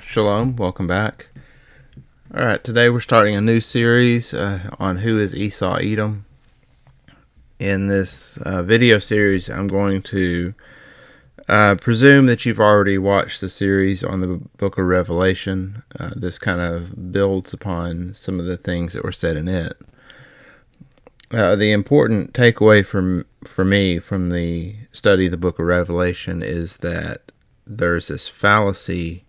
Shalom, welcome back. Alright, today we're starting a new series on who is Esau, Edom. In this video series, I'm going to presume that you've already watched the series on the book of Revelation. This kind of builds upon some of the things that were said in it. The important takeaway for me from the study of the book of Revelation is that there's this fallacy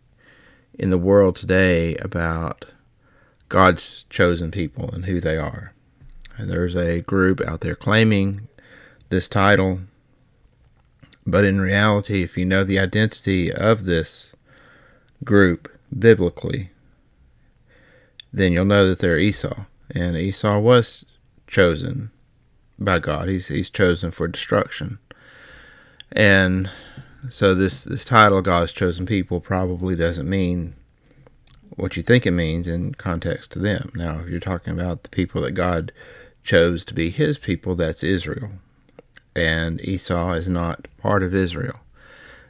in the world today about God's chosen people and who they are. And there's a group out there claiming this title, but in reality, if you know the identity of this group biblically, then you'll know that they're Esau. And Esau was chosen by God. He's chosen for destruction. And so this title, God's chosen people, probably doesn't mean what you think it means in context to them. Now, if you're talking about the people that God chose to be his people, that's Israel. And Esau is not part of Israel.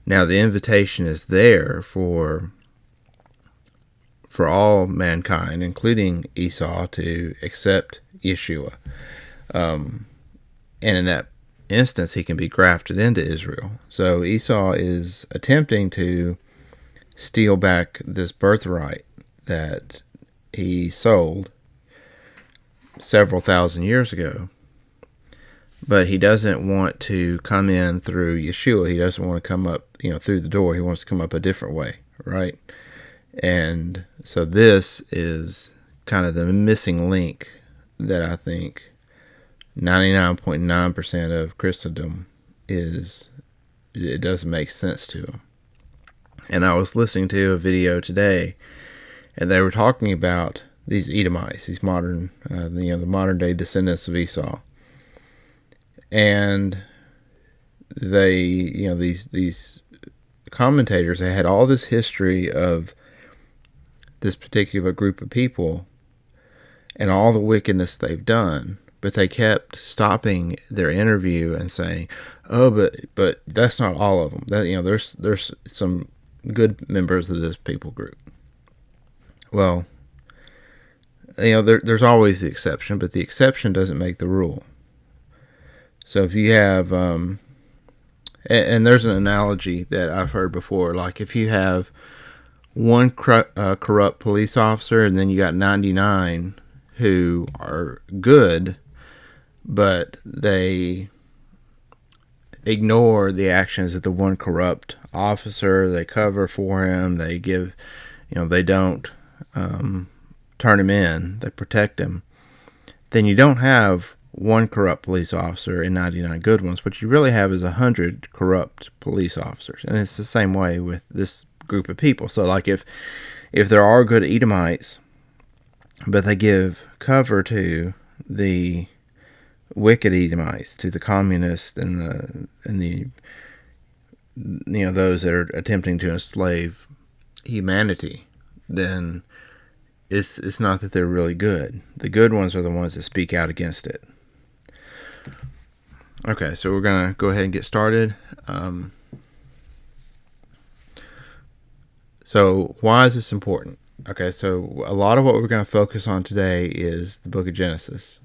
Now, the invitation is there for all mankind, including Esau, to accept Yeshua. And in that instance, he can be grafted into Israel. So Esau is attempting to steal back this birthright that he sold several thousand years ago. But he doesn't want to come in through Yeshua. He doesn't want to come up, through the door. He wants to come up a different way, right? And so this is kind of the missing link that I think 99.9% of Christendom it doesn't make sense to them. And I was listening to a video today, and they were talking about these Edomites, these modern, the modern day descendants of Esau. And they, these commentators, they had all this history of this particular group of people and all the wickedness they've done. But they kept stopping their interview and saying, "Oh, but that's not all of them. That there's some good members of this people group." Well, there's always the exception, but the exception doesn't make the rule. So if you have, and there's an analogy that I've heard before, like if you have one corrupt police officer and then you got 99 who are good, but they ignore the actions of the one corrupt officer. They cover for him. They give, they don't turn him in. They protect him. Then you don't have one corrupt police officer and 99 good ones. What you really have is 100 corrupt police officers. And it's the same way with this group of people. So like if there are good Edomites, but they give cover to the wicked Edomites, to the communists and the those that are attempting to enslave humanity, then it's not that they're really good. The good ones are the ones that speak out against it. Okay, so we're gonna go ahead and get started. So why is this important? Okay, so a lot of what we're going to focus on today is the book of Genesis.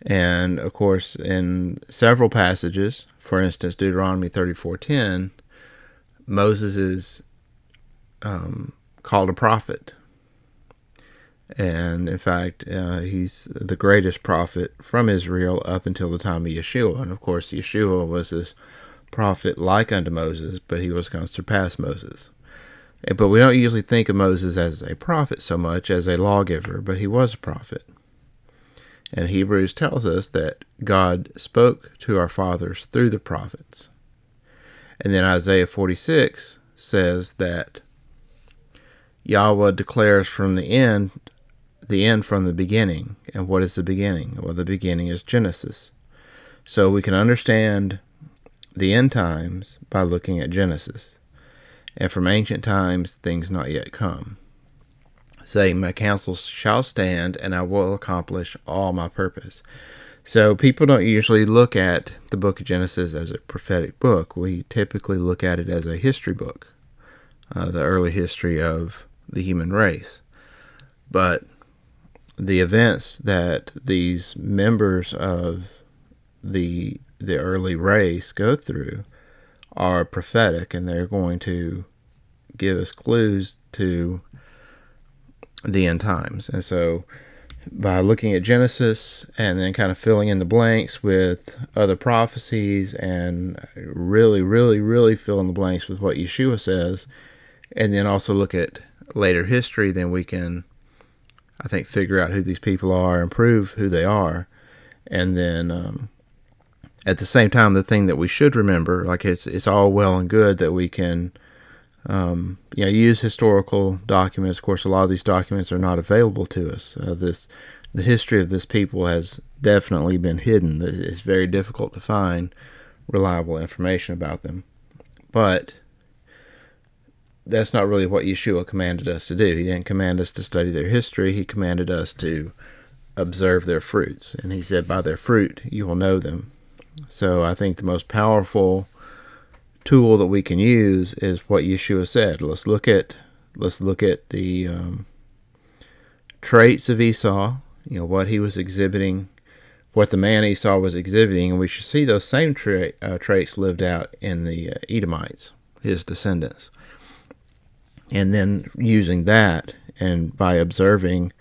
And, of course, in several passages, for instance, Deuteronomy 34:10, Moses is called a prophet. And, in fact, he's the greatest prophet from Israel up until the time of Yeshua. And, of course, Yeshua was this prophet like unto Moses, but he was going to surpass Moses. But we don't usually think of Moses as a prophet so much as a lawgiver, but he was a prophet. And Hebrews tells us that God spoke to our fathers through the prophets. And then Isaiah 46 says that Yahweh declares from the end from the beginning. And what is the beginning? Well, the beginning is Genesis. So we can understand the end times by looking at Genesis. And from ancient times, things not yet come. Saying, my counsel shall stand, and I will accomplish all my purpose. So people don't usually look at the book of Genesis as a prophetic book. We typically look at it as a history book. the early history of the human race. But the events that these members of the early race go through are prophetic, and they're going to give us clues to the end times. And so by looking at Genesis and then kind of filling in the blanks with other prophecies, and really fill in the blanks with what Yeshua says, and then also look at later history, then we can, I think, figure out who these people are and prove who they are. And then at the same time, the thing that we should remember, like it's all well and good that we can use historical documents. Of course, a lot of these documents are not available to us. The history of this people has definitely been hidden. It's very difficult to find reliable information about them. But that's not really what Yeshua commanded us to do. He didn't command us to study their history. He commanded us to observe their fruits. And he said, by their fruit you will know them. So I think the most powerful tool that we can use is what Yeshua said. Let's look at the traits of Esau, what he was exhibiting, what the man Esau was exhibiting, and we should see those same traits lived out in the Edomites, his descendants. And then using that, and by observing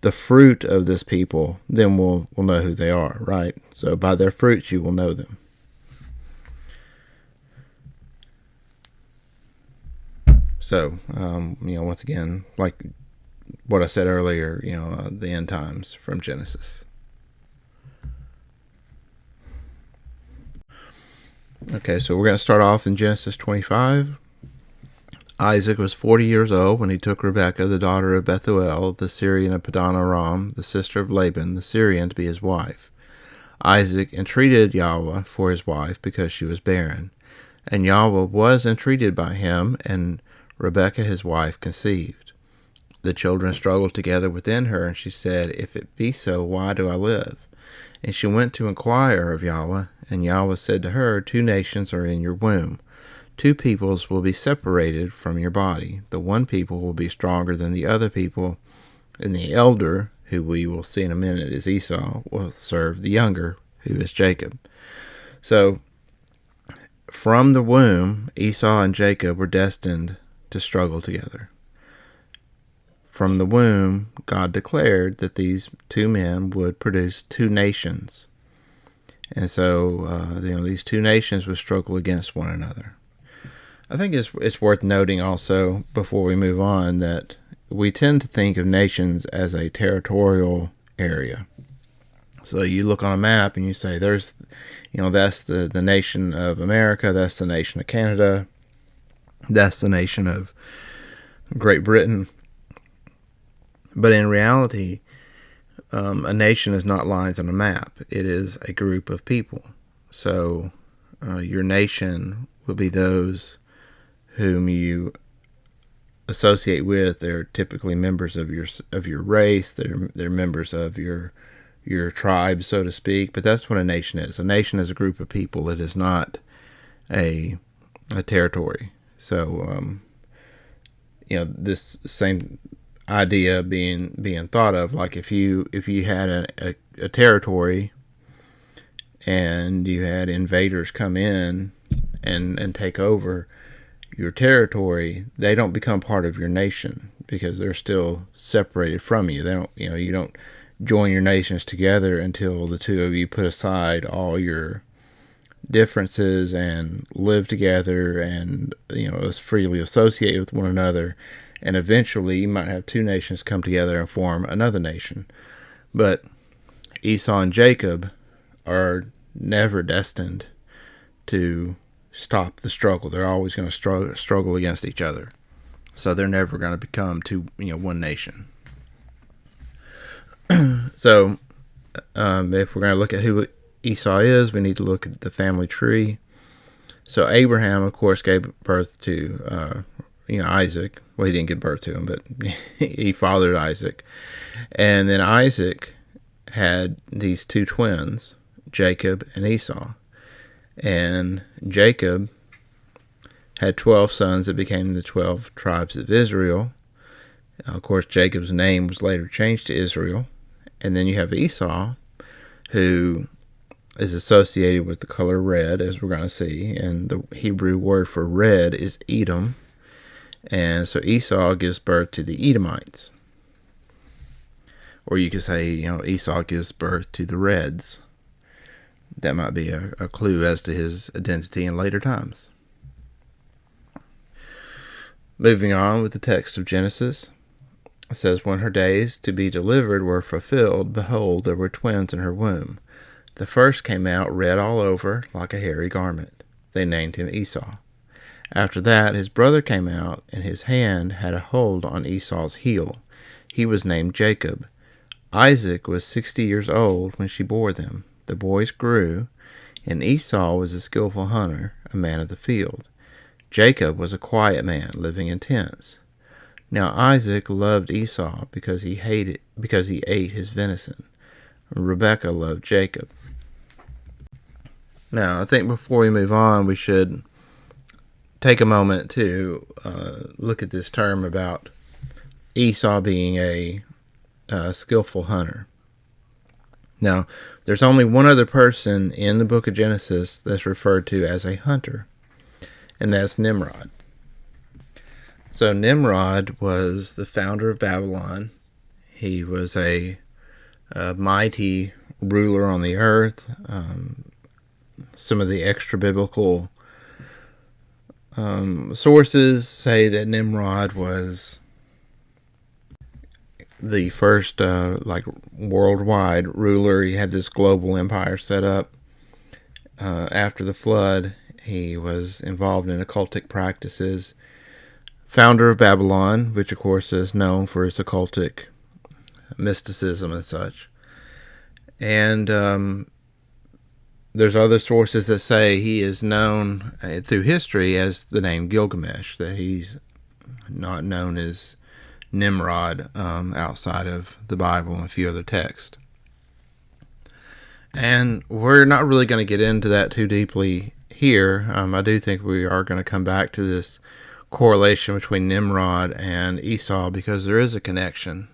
the fruit of this people, then we'll know who they are, right? So by their fruits you will know them. So, once again, like what I said earlier, the end times from Genesis. Okay, so we're going to start off in Genesis 25. Isaac was 40 years old when he took Rebekah, the daughter of Bethuel, the Syrian of Padan Aram, the sister of Laban, the Syrian, to be his wife. Isaac entreated Yahweh for his wife because she was barren. And Yahweh was entreated by him, and Rebekah his wife conceived. The children struggled together within her, and she said, If it be so, why do I live? And she went to inquire of Yahweh, and Yahweh said to her, 2 nations are in your womb. 2 peoples will be separated from your body. The one people will be stronger than the other people, and the elder, who we will see in a minute is Esau, will serve the younger, who is Jacob. So, from the womb, Esau and Jacob were destined to struggle together. From the womb, God declared that these 2 men would produce 2 nations. And so, these 2 nations would struggle against one another. I think it's worth noting also, before we move on, that we tend to think of nations as a territorial area. So you look on a map and you say, that's the nation of America, that's the nation of Canada, that's the nation of Great Britain. But in reality, a nation is not lines on a map. It is a group of people. So your nation will be those whom you associate with. They're typically members of your race. They're members of your tribe, so to speak. But that's what a nation is. A nation is a group of people. It is not a territory. So this same idea being thought of, like if you had a territory and you had invaders come in and take over your territory, they don't become part of your nation because they're still separated from you. They don't, you don't join your nations together until the 2 of you put aside all your differences and live together and, freely associate with one another. And eventually you might have 2 nations come together and form another nation. But Esau and Jacob are never destined to stop the struggle. They're always going to struggle against each other. So they're never going to become one nation. So if we're going to look at who Esau is, we need to look at the family tree. So Abraham, of course, gave birth to Isaac. Well, he didn't give birth to him, but he fathered Isaac. And then Isaac had these 2 twins, Jacob and Esau. And Jacob had 12 sons that became the 12 tribes of Israel. Of course, Jacob's name was later changed to Israel. And then you have Esau, who is associated with the color red, as we're going to see. And the Hebrew word for red is Edom. And so Esau gives birth to the Edomites. Or you could say, Esau gives birth to the Reds. That might be a clue as to his identity in later times. Moving on with the text of Genesis. It says, when her days to be delivered were fulfilled, behold, there were twins in her womb. The first came out red all over, like a hairy garment. They named him Esau. After that, his brother came out, and his hand had a hold on Esau's heel. He was named Jacob. Isaac was 60 years old when she bore them. The boys grew, and Esau was a skillful hunter, a man of the field. Jacob was a quiet man, living in tents. Now Isaac loved Esau because he ate his venison. Rebekah loved Jacob. Now, I think before we move on, we should take a moment to look at this term about Esau being a skillful hunter. Now, there's only one other person in the book of Genesis that's referred to as a hunter, and that's Nimrod. So Nimrod was the founder of Babylon. He was a mighty ruler on the earth. Some of the extra-biblical sources say that Nimrod was the first worldwide ruler. He had this global empire set up. After the flood, he was involved in occultic practices. Founder of Babylon, which of course is known for its occultic mysticism and such. And there's other sources that say he is known through history as the name Gilgamesh, that he's not known as Nimrod outside of the Bible and a few other texts. And we're not really going to get into that too deeply here. I do think we are going to come back to this correlation between Nimrod and Esau, because there is a connection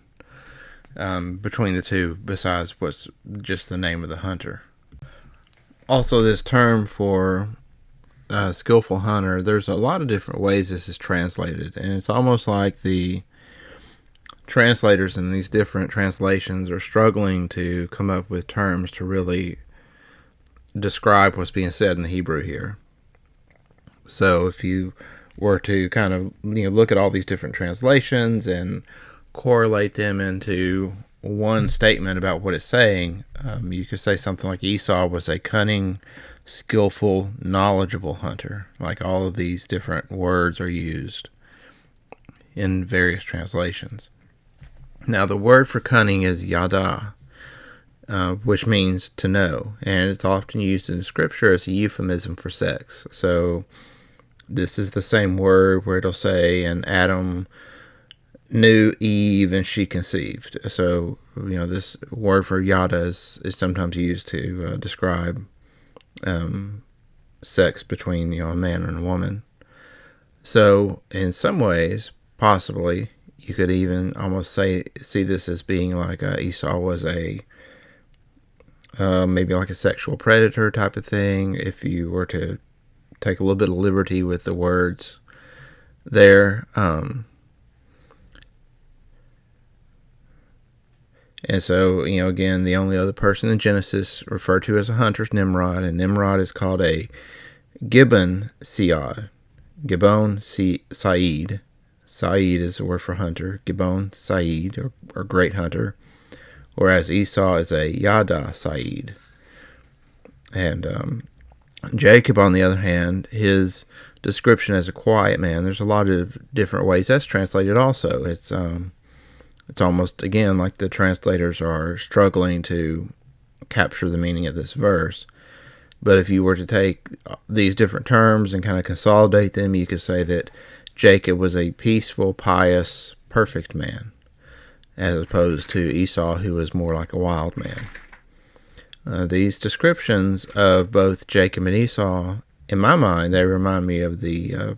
between the two besides what's just the name of the hunter. Also, this term for skillful hunter, there's a lot of different ways this is translated, and it's almost like the translators in these different translations are struggling to come up with terms to really describe what's being said in the Hebrew here. So if you were to kind of look at all these different translations and correlate them into one statement about what it's saying, you could say something like Esau was a cunning, skillful, knowledgeable hunter. Like all of these different words are used in various translations. Now, the word for cunning is yada, which means to know, and it's often used in Scripture as a euphemism for sex. So this is the same word where it'll say, and Adam knew Eve and she conceived. So, this word for yada is sometimes used to describe sex between, a man and a woman. So, in some ways, possibly, you could even almost see this as being like Esau was a maybe like a sexual predator type of thing, if you were to take a little bit of liberty with the words there. And so, again, the only other person in Genesis referred to as a hunter is Nimrod, and Nimrod is called a Gibbon Siad. Gibbon Said. Said is the word for hunter. Gibbon Said, or great hunter. Whereas Esau is a Yada Said. And Jacob, on the other hand, his description as a quiet man, there's a lot of different ways that's translated also. It's almost, again, like the translators are struggling to capture the meaning of this verse. But if you were to take these different terms and kind of consolidate them, you could say that Jacob was a peaceful, pious, perfect man, as opposed to Esau, who was more like a wild man. These descriptions of both Jacob and Esau, in my mind, they remind me of the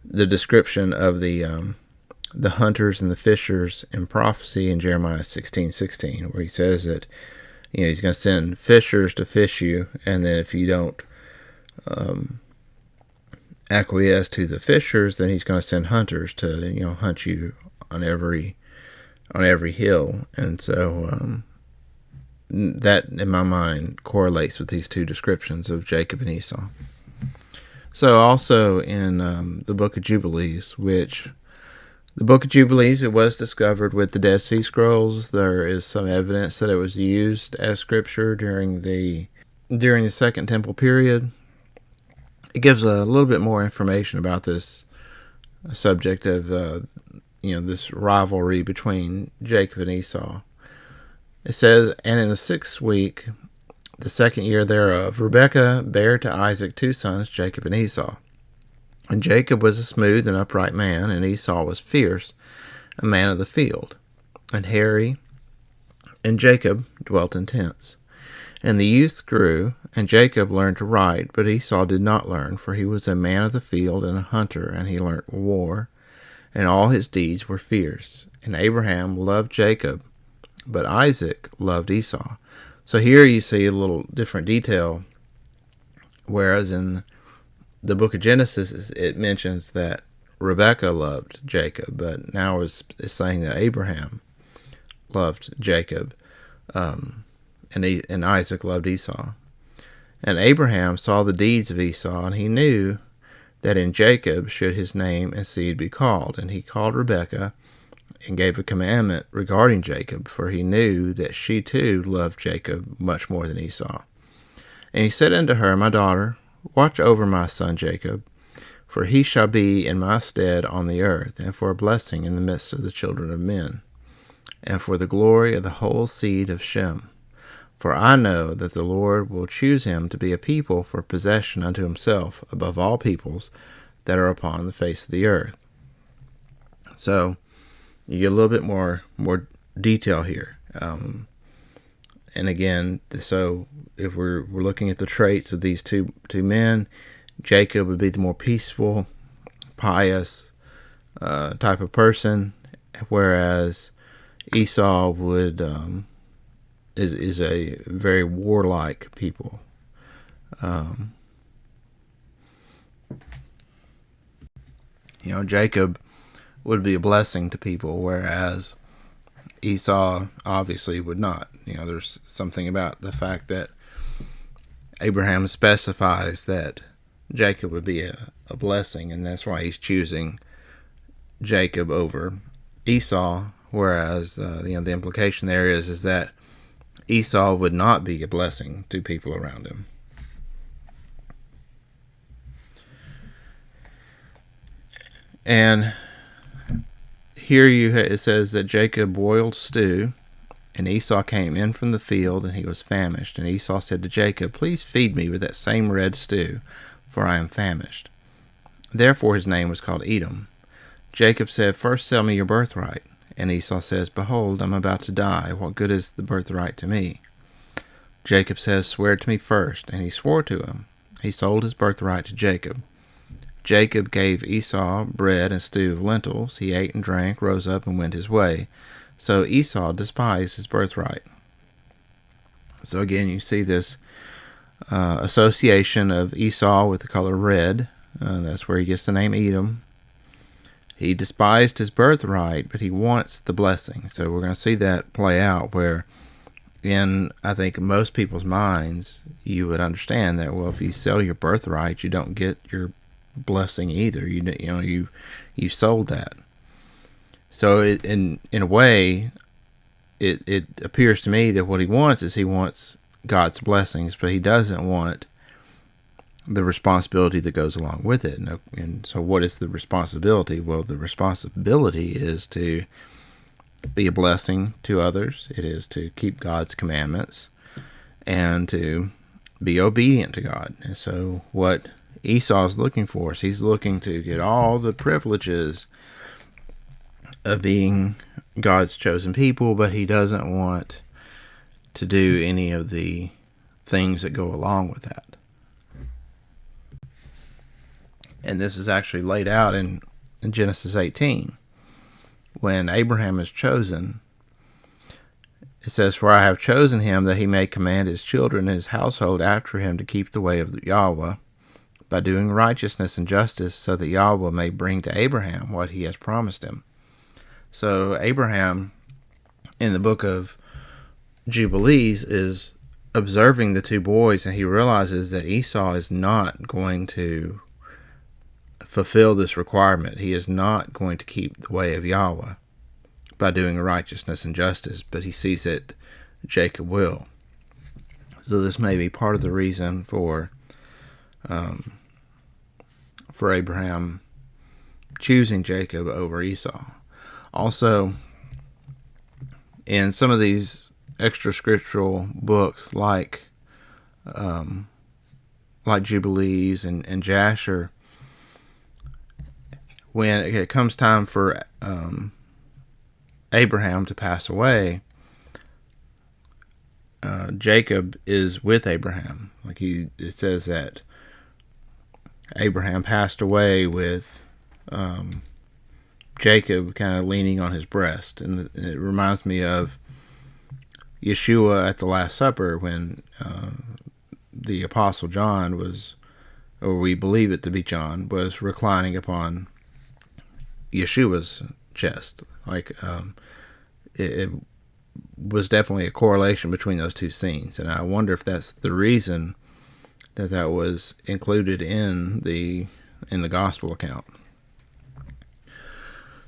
the description of the hunters and the fishers in prophecy in Jeremiah 16:16, where he says that he's going to send fishers to fish you, and then if you don't acquiesce to the fishers, then he's going to send hunters to hunt you on every hill. And so that in my mind correlates with these two descriptions of Jacob and Esau. So also in the book of Jubilees, it was discovered with the Dead Sea Scrolls. There is some evidence that it was used as scripture during the Second Temple period. It gives a little bit more information about this subject of this rivalry between Jacob and Esau. It says, "And in the 6th week, the 2nd year thereof, Rebekah bare to Isaac 2 sons, Jacob and Esau. And Jacob was a smooth and upright man, and Esau was fierce, a man of the field. And hairy, and Jacob dwelt in tents. And the youth grew, and Jacob learned to write, but Esau did not learn, for he was a man of the field and a hunter, and he learnt war, and all his deeds were fierce. And Abraham loved Jacob, but Isaac loved Esau." So here you see a little different detail, whereas in the book of Genesis, it mentions that Rebekah loved Jacob, but now it's saying that Abraham loved Jacob, and Isaac loved Esau. And Abraham saw the deeds of Esau, and he knew that in Jacob should his name and seed be called. And he called Rebekah and gave a commandment regarding Jacob, for he knew that she too loved Jacob much more than Esau. And he said unto her, "My daughter, watch over my son Jacob, for he shall be in my stead on the earth, and for a blessing in the midst of the children of men, and for the glory of the whole seed of Shem. For I know that the Lord will choose him to be a people for possession unto himself above all peoples that are upon the face of the earth." So you get a little bit more detail here. And again, so if we're looking at the traits of these two men, Jacob would be the more peaceful, pious type of person, whereas Esau is a very warlike people. Jacob would be a blessing to people, whereas Esau obviously would not. There's something about the fact that Abraham specifies that Jacob would be a blessing, and that's why he's choosing Jacob over Esau, whereas the implication there is that Esau would not be a blessing to people around him. And here it says that Jacob boiled stew, and Esau came in from the field, and he was famished. And Esau said to Jacob, "Please feed me with that same red stew, for I am famished." Therefore his name was called Edom. Jacob said, "First sell me your birthright." And Esau says, "Behold, I'm about to die. What good is the birthright to me?" Jacob says, "Swear to me first." And he swore to him. He sold his birthright to Jacob. Jacob gave Esau bread and stew of lentils. He ate and drank, rose up, and went his way. So Esau despised his birthright. So again, you see this association of Esau with the color red. That's where he gets the name Edom. He despised his birthright, but he wants the blessing. So we're going to see that play out, where in, I think, most people's minds, you would understand that, well, if you sell your birthright, you don't get your blessing either. You sold that. So in a way, it appears to me that what he wants is he wants God's blessings, but he doesn't want the responsibility that goes along with it. And so what is the responsibility? Well, the responsibility is to be a blessing to others. It is to keep God's commandments and to be obedient to God. And so what Esau is looking for is he's looking to get all the privileges of being God's chosen people, but he doesn't want to do any of the things that go along with that. And this is actually laid out in Genesis 18. When Abraham is chosen, it says, "For I have chosen him that he may command his children and his household after him to keep the way of Yahweh, by doing righteousness and justice, so that Yahweh may bring to Abraham what he has promised him." So Abraham, in the book of Jubilees, is observing the two boys, and he realizes that Esau is not going to fulfill this requirement. He is not going to keep the way of Yahweh by doing righteousness and justice, but he sees that Jacob will. So this may be part of the reason for Abraham choosing Jacob over Esau. Also, in some of these extra scriptural books like Jubilees and Jasher, when it comes time for Abraham to pass away, Jacob is with Abraham. It says that Abraham passed away with Jacob kind of leaning on his breast, and it reminds me of Yeshua at the Last Supper when the Apostle John was, or we believe it to be John, was reclining upon Yeshua's chest. It was definitely a correlation between those two scenes, and I wonder if that's the reason that was included in the gospel account.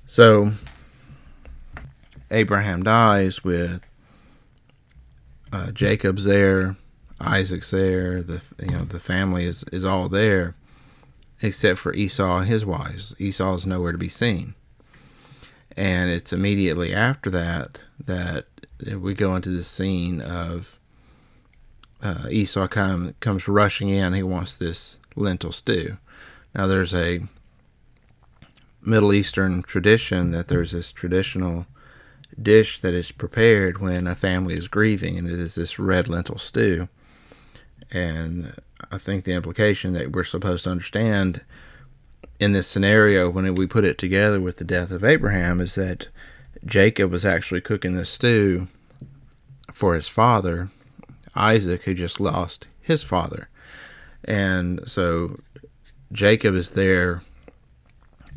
So Abraham dies with Jacob's there, Isaac's there, the family is all there, except for Esau and his wives. Esau is nowhere to be seen. And it's immediately after that we go into the scene of Esau comes rushing in. He wants this lentil stew. Now there's a Middle Eastern tradition that there's this traditional dish that is prepared when a family is grieving, and it is this red lentil stew. And I think the implication that we're supposed to understand in this scenario, when we put it together with the death of Abraham, is that Jacob was actually cooking this stew for his father, Isaac, who just lost his father. And so Jacob is there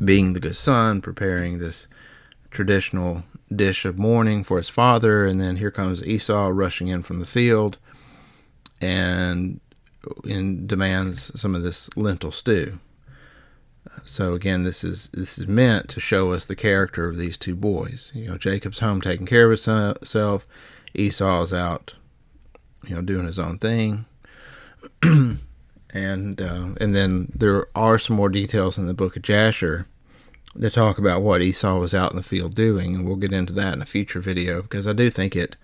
being the good son, preparing this traditional dish of mourning for his father, and then here comes Esau rushing in from the field and demands some of this lentil stew. So again, this is meant to show us the character of these two boys. Jacob's home taking care of himself. Esau's out, doing his own thing. And then there are some more details in the book of Jasher that talk about what Esau was out in the field doing, and we'll get into that in a future video, because I do think it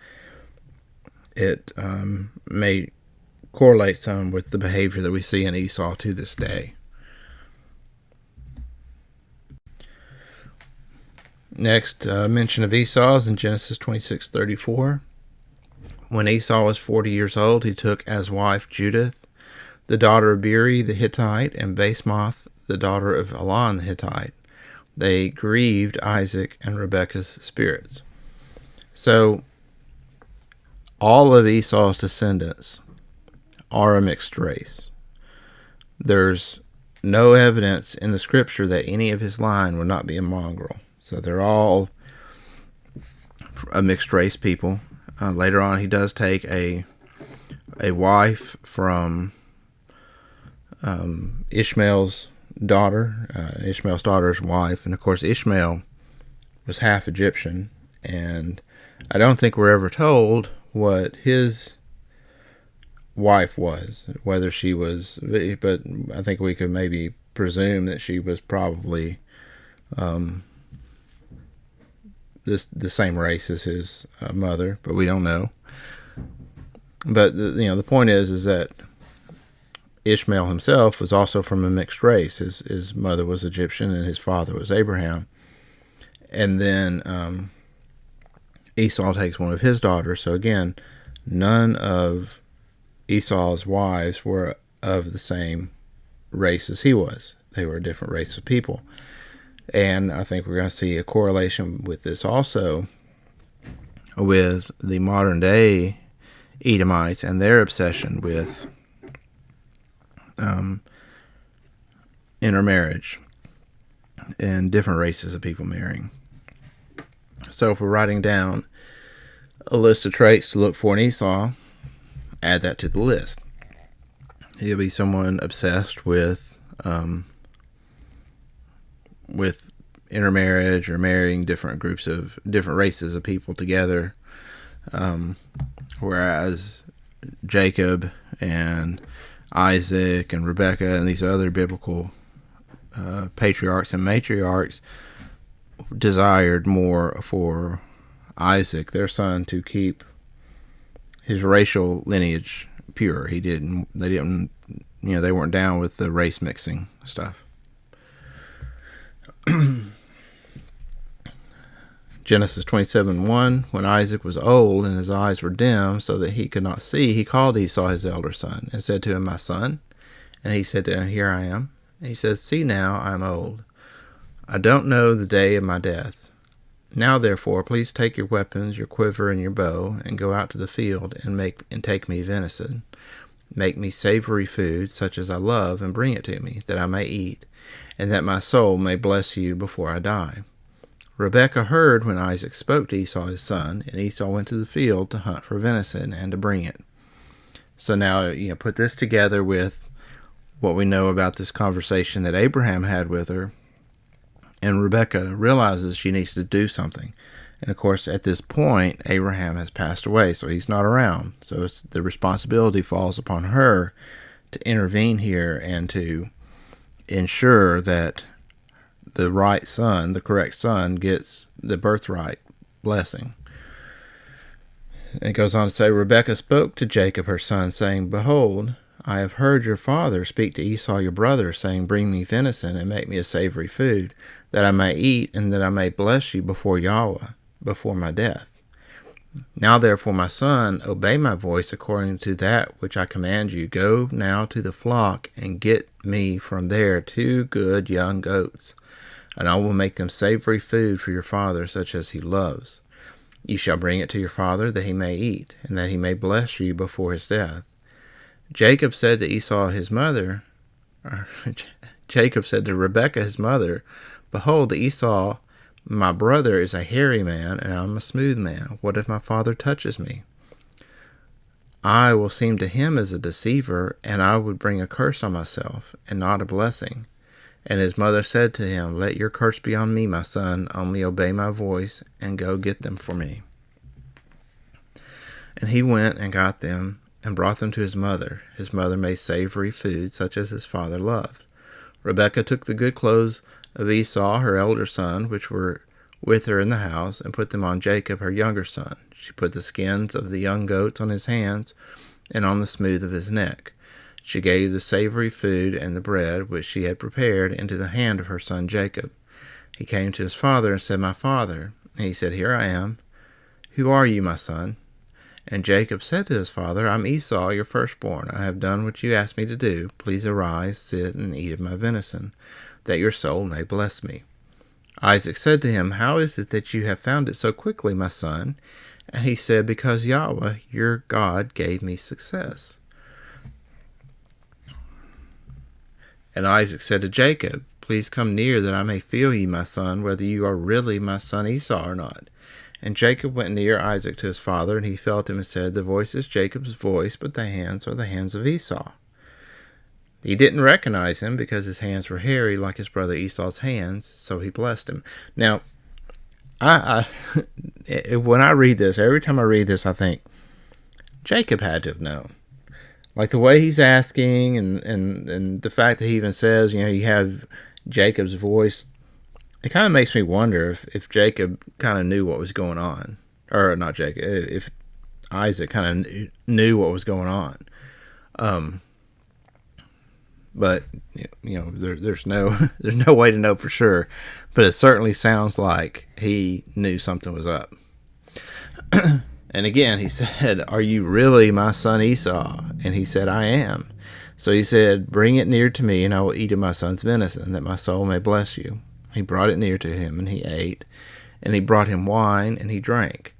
may correlate some with the behavior that we see in Esau to this day. Next mention of Esau is in Genesis 26:34. When Esau was 40 years old, he took as wife Judith, the daughter of Beeri the Hittite, and Basemath, the daughter of Elon the Hittite. They grieved Isaac and Rebekah's spirits. So all of Esau's descendants are a mixed race. There's no evidence in the scripture that any of his line would not be a mongrel. So they're all a mixed race people. Later on, he does take a wife from Ishmael's daughter, Ishmael's daughter's wife, and of course Ishmael was half Egyptian, and I don't think we're ever told what his wife was, whether she was, but I think we could maybe presume that she was probably the same race as his mother, but we don't know. But the point is that Ishmael himself was also from a mixed race. His mother was Egyptian and his father was Abraham. And then Esau takes one of his daughters. So again, none of Esau's wives were of the same race as he was. They were a different race of people. And I think we're going to see a correlation with this also with the modern day Edomites and their obsession with intermarriage and different races of people marrying. So if we're writing down a list of traits to look for in Esau, add that to the list. He'll be someone obsessed with intermarriage or marrying different races of people together, whereas Jacob and Isaac and Rebekah and these other biblical patriarchs and matriarchs desired more for Isaac, their son, to keep his racial lineage pure. They weren't down with the race mixing stuff. Genesis 27:1, when Isaac was old and his eyes were dim so that he could not see, he called Esau his elder son and said to him, "My son." And he said to him, "Here I am." And he said, "See now, I am old. I don't know the day of my death. Now therefore, please take your weapons, your quiver, and your bow, and go out to the field and take me venison. Make me savory food, such as I love, and bring it to me, that I may eat, and that my soul may bless you before I die." Rebekah heard when Isaac spoke to Esau his son, and Esau went to the field to hunt for venison and to bring it. So now, put this together with what we know about this conversation that Abraham had with her, and Rebekah realizes she needs to do something. And of course, at this point, Abraham has passed away, so he's not around. So the responsibility falls upon her to intervene here and to ensure that the right son, the correct son, gets the birthright blessing. And it goes on to say, Rebekah spoke to Jacob her son, saying, "Behold, I have heard your father speak to Esau your brother, saying, Bring me venison and make me a savory food, that I may eat, and that I may bless you before Yahweh, before my death. Now therefore, my son, obey my voice according to that which I command you. Go now to the flock, and get me from there 2 good young goats, and I will make them savory food for your father, such as he loves. You shall bring it to your father, that he may eat, and that he may bless you before his death." Jacob said to Rebekah his mother, "Behold, Esau my brother is a hairy man, and I am a smooth man. What if my father touches me? I will seem to him as a deceiver, and I would bring a curse on myself, and not a blessing." And his mother said to him, "Let your curse be on me, my son. Only obey my voice, and go get them for me." And he went and got them, and brought them to his mother. His mother made savory food, such as his father loved. Rebekah took the good clothes of Esau, her elder son, which were with her in the house, and put them on Jacob, her younger son. She put the skins of the young goats on his hands, and on the smooth of his neck. She gave the savory food and the bread which she had prepared into the hand of her son Jacob. He came to his father and said, "My father." And he said, "Here I am." "Who are you, my son?" And Jacob said to his father, "I'm Esau, your firstborn. I have done what you asked me to do. Please arise, sit, and eat of my venison, that your soul may bless me." Isaac said to him, "How is it that you have found it so quickly, my son?" And he said, "Because Yahweh, your God, gave me success." And Isaac said to Jacob, "Please come near, that I may feel you, my son, whether you are really my son Esau or not." And Jacob went near Isaac to his father, and he felt him and said, "The voice is Jacob's voice, but the hands are the hands of Esau." He didn't recognize him because his hands were hairy like his brother Esau's hands, so he blessed him. Now, when I read this, every time I read this, I think, Jacob had to have known. Like the way he's asking, and the fact that he even says, you have Jacob's voice, it kind of makes me wonder if Jacob kind of knew what was going on. Or not Jacob, if Isaac kind of knew what was going on. But there's no way to know for sure. But it certainly sounds like he knew something was up. And again, he said, "Are you really my son Esau?" And he said, "I am." So he said, "Bring it near to me, and I will eat of my son's venison, that my soul may bless you." He brought it near to him, and he ate. And he brought him wine, and he drank.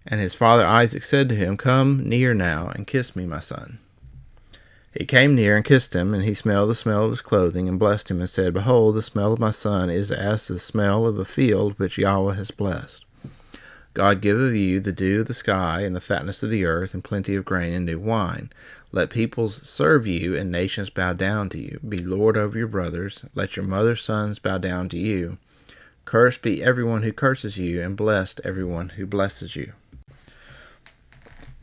And his father Isaac said to him, "Come near now, and kiss me, my son." He came near and kissed him, and he smelled the smell of his clothing, and blessed him, and said, "Behold, the smell of my son is as the smell of a field which Yahweh has blessed. God give of you the dew of the sky, and the fatness of the earth, and plenty of grain and new wine. Let peoples serve you, and nations bow down to you. Be lord over your brothers. Let your mother's sons bow down to you. Cursed be everyone who curses you, and blessed everyone who blesses you."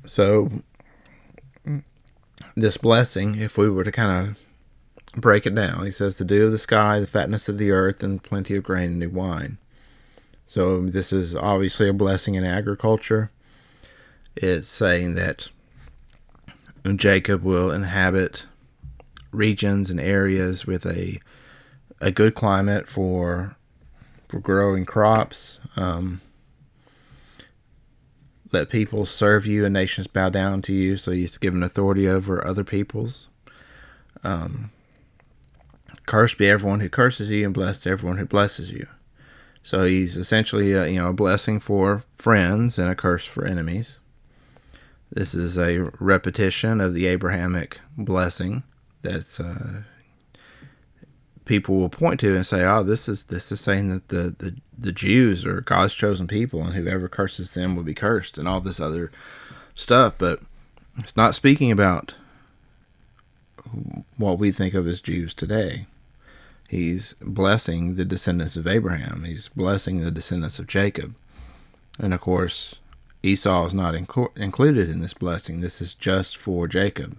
So, this blessing, if we were to kind of break it down, he says, the dew of the sky, the fatness of the earth, and plenty of grain and new wine. So this is obviously a blessing in agriculture. It's saying that Jacob will inhabit regions and areas with a good climate for growing crops. Let people serve you and nations bow down to you. So he's given authority over other peoples. Cursed be everyone who curses you, and blessed everyone who blesses you. So he's essentially a blessing for friends and a curse for enemies. This is a repetition of the Abrahamic blessing that people will point to and say, "Oh, this is saying that the Jews are God's chosen people, and whoever curses them will be cursed," and all this other stuff. But it's not speaking about what we think of as Jews today. He's blessing the descendants of Abraham. He's blessing the descendants of Jacob. And of course, Esau is not included in this blessing. This is just for Jacob.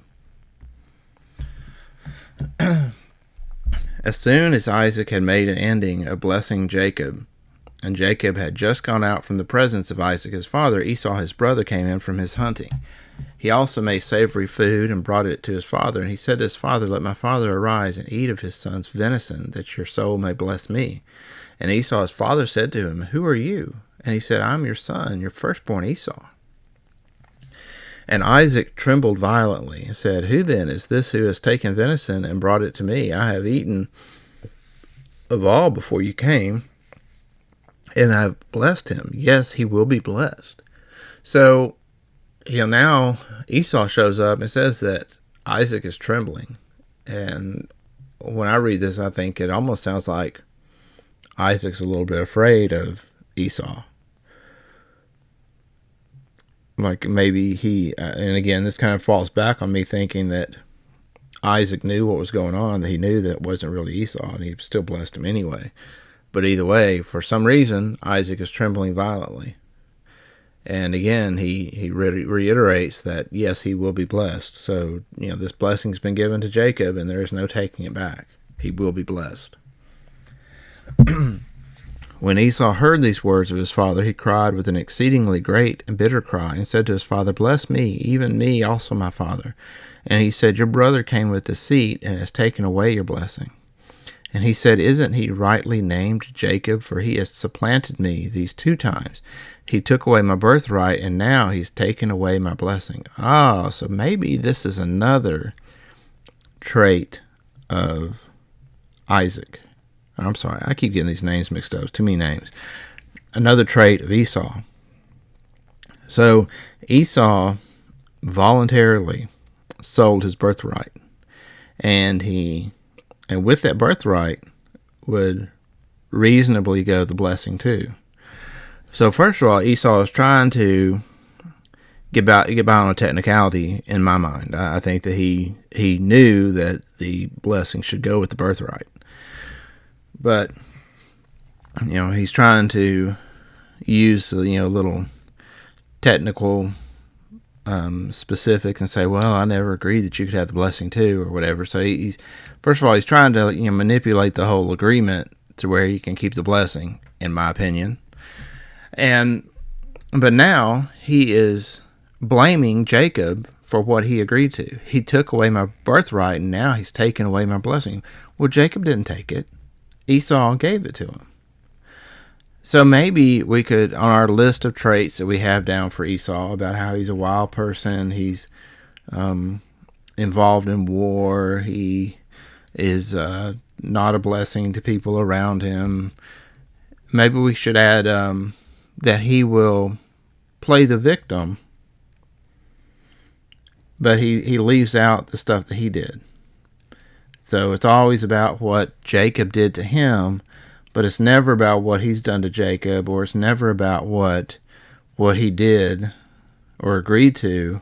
As soon as Isaac had made an ending of blessing Jacob, and Jacob had just gone out from the presence of Isaac his father, Esau his brother came in from his hunting. He also made savory food and brought it to his father. And he said to his father, "Let my father arise and eat of his son's venison, that your soul may bless me." And Esau his father said to him, "Who are you?" And he said, "I'm your son, your firstborn Esau." And Isaac trembled violently and said, "Who then is this who has taken venison and brought it to me? I have eaten of all before you came, and I have blessed him. Yes, he will be blessed." So, now Esau shows up and says that Isaac is trembling. And when I read this, I think it almost sounds like Isaac's a little bit afraid of Esau. Like maybe and again, this kind of falls back on me thinking that Isaac knew what was going on, that he knew that it wasn't really Esau, and he still blessed him anyway. But either way, for some reason, Isaac is trembling violently. And again, he reiterates that, yes, he will be blessed. So, this blessing's been given to Jacob, and there is no taking it back. He will be blessed. When Esau heard these words of his father, he cried with an exceedingly great and bitter cry, and said to his father, "Bless me, even me also, my father." And he said, "Your brother came with deceit, and has taken away your blessing." And he said, "Isn't he rightly named Jacob? For he has supplanted me these 2 times. He took away my birthright, and now he's taken away my blessing." So maybe this is another trait of Isaac. I'm sorry, I keep getting these names mixed up. It's too many names. Another trait of Esau. So Esau voluntarily sold his birthright, and with that birthright would reasonably go the blessing too. So first of all, Esau is trying to get by on a technicality in my mind. I think that he knew that the blessing should go with the birthright. But, he's trying to use, little technical specifics and say, well, I never agreed that you could have the blessing too, or whatever. So he's trying to, manipulate the whole agreement to where he can keep the blessing, in my opinion. But now he is blaming Jacob for what he agreed to. He took away my birthright, and now he's taken away my blessing. Well, Jacob didn't take it. Esau gave it to him. So maybe we could, on our list of traits that we have down for Esau, about how he's a wild person, he's involved in war. He is not a blessing to people around him. Maybe we should add that he will play the victim, but he leaves out the stuff that he did. So it's always about what Jacob did to him, but it's never about what he's done to Jacob, or it's never about what he did or agreed to,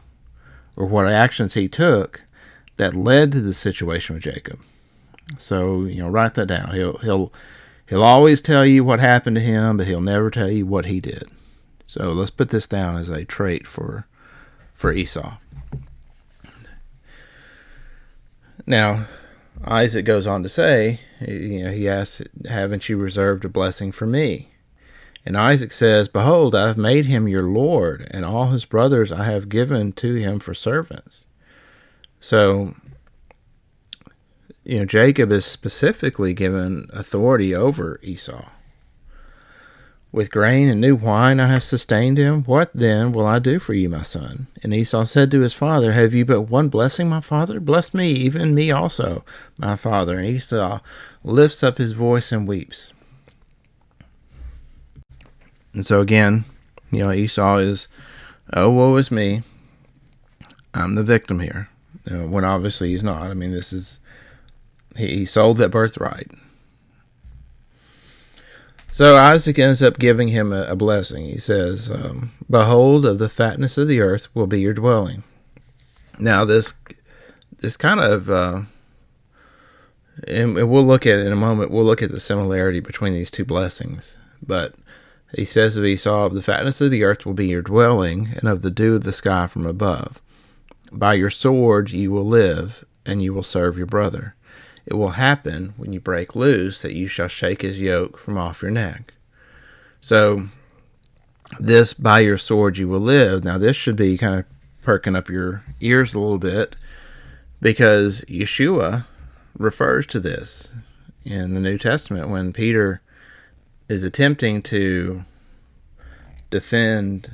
or what actions he took that led to the situation with Jacob. So, write that down. He'll always tell you what happened to him, but he'll never tell you what he did. So let's put this down as a trait for Esau. Now, Isaac goes on to say, he asks, haven't you reserved a blessing for me? And Isaac says, behold, I have made him your Lord, and all his brothers I have given to him for servants. So, Jacob is specifically given authority over Esau. With grain and new wine I have sustained him. What then will I do for you, my son? And Esau said to his father, have you but one blessing, my father? Bless me, even me also, my father. And Esau lifts up his voice and weeps. And so again, Esau is, oh, woe is me. I'm the victim here. When obviously he's not. I mean, this is, he sold that birthright. So Isaac ends up giving him a blessing. He says, behold, of the fatness of the earth will be your dwelling. Now this kind of, and we'll look at it in a moment, we'll look at the similarity between these two blessings. But he says of Esau, of the fatness of the earth will be your dwelling, and of the dew of the sky from above. By your sword you will live, and you will serve your brother. It will happen when you break loose that you shall shake his yoke from off your neck. So, this by your sword you will live. Now, this should be kind of perking up your ears a little bit, because Yeshua refers to this in the New Testament when Peter is attempting to defend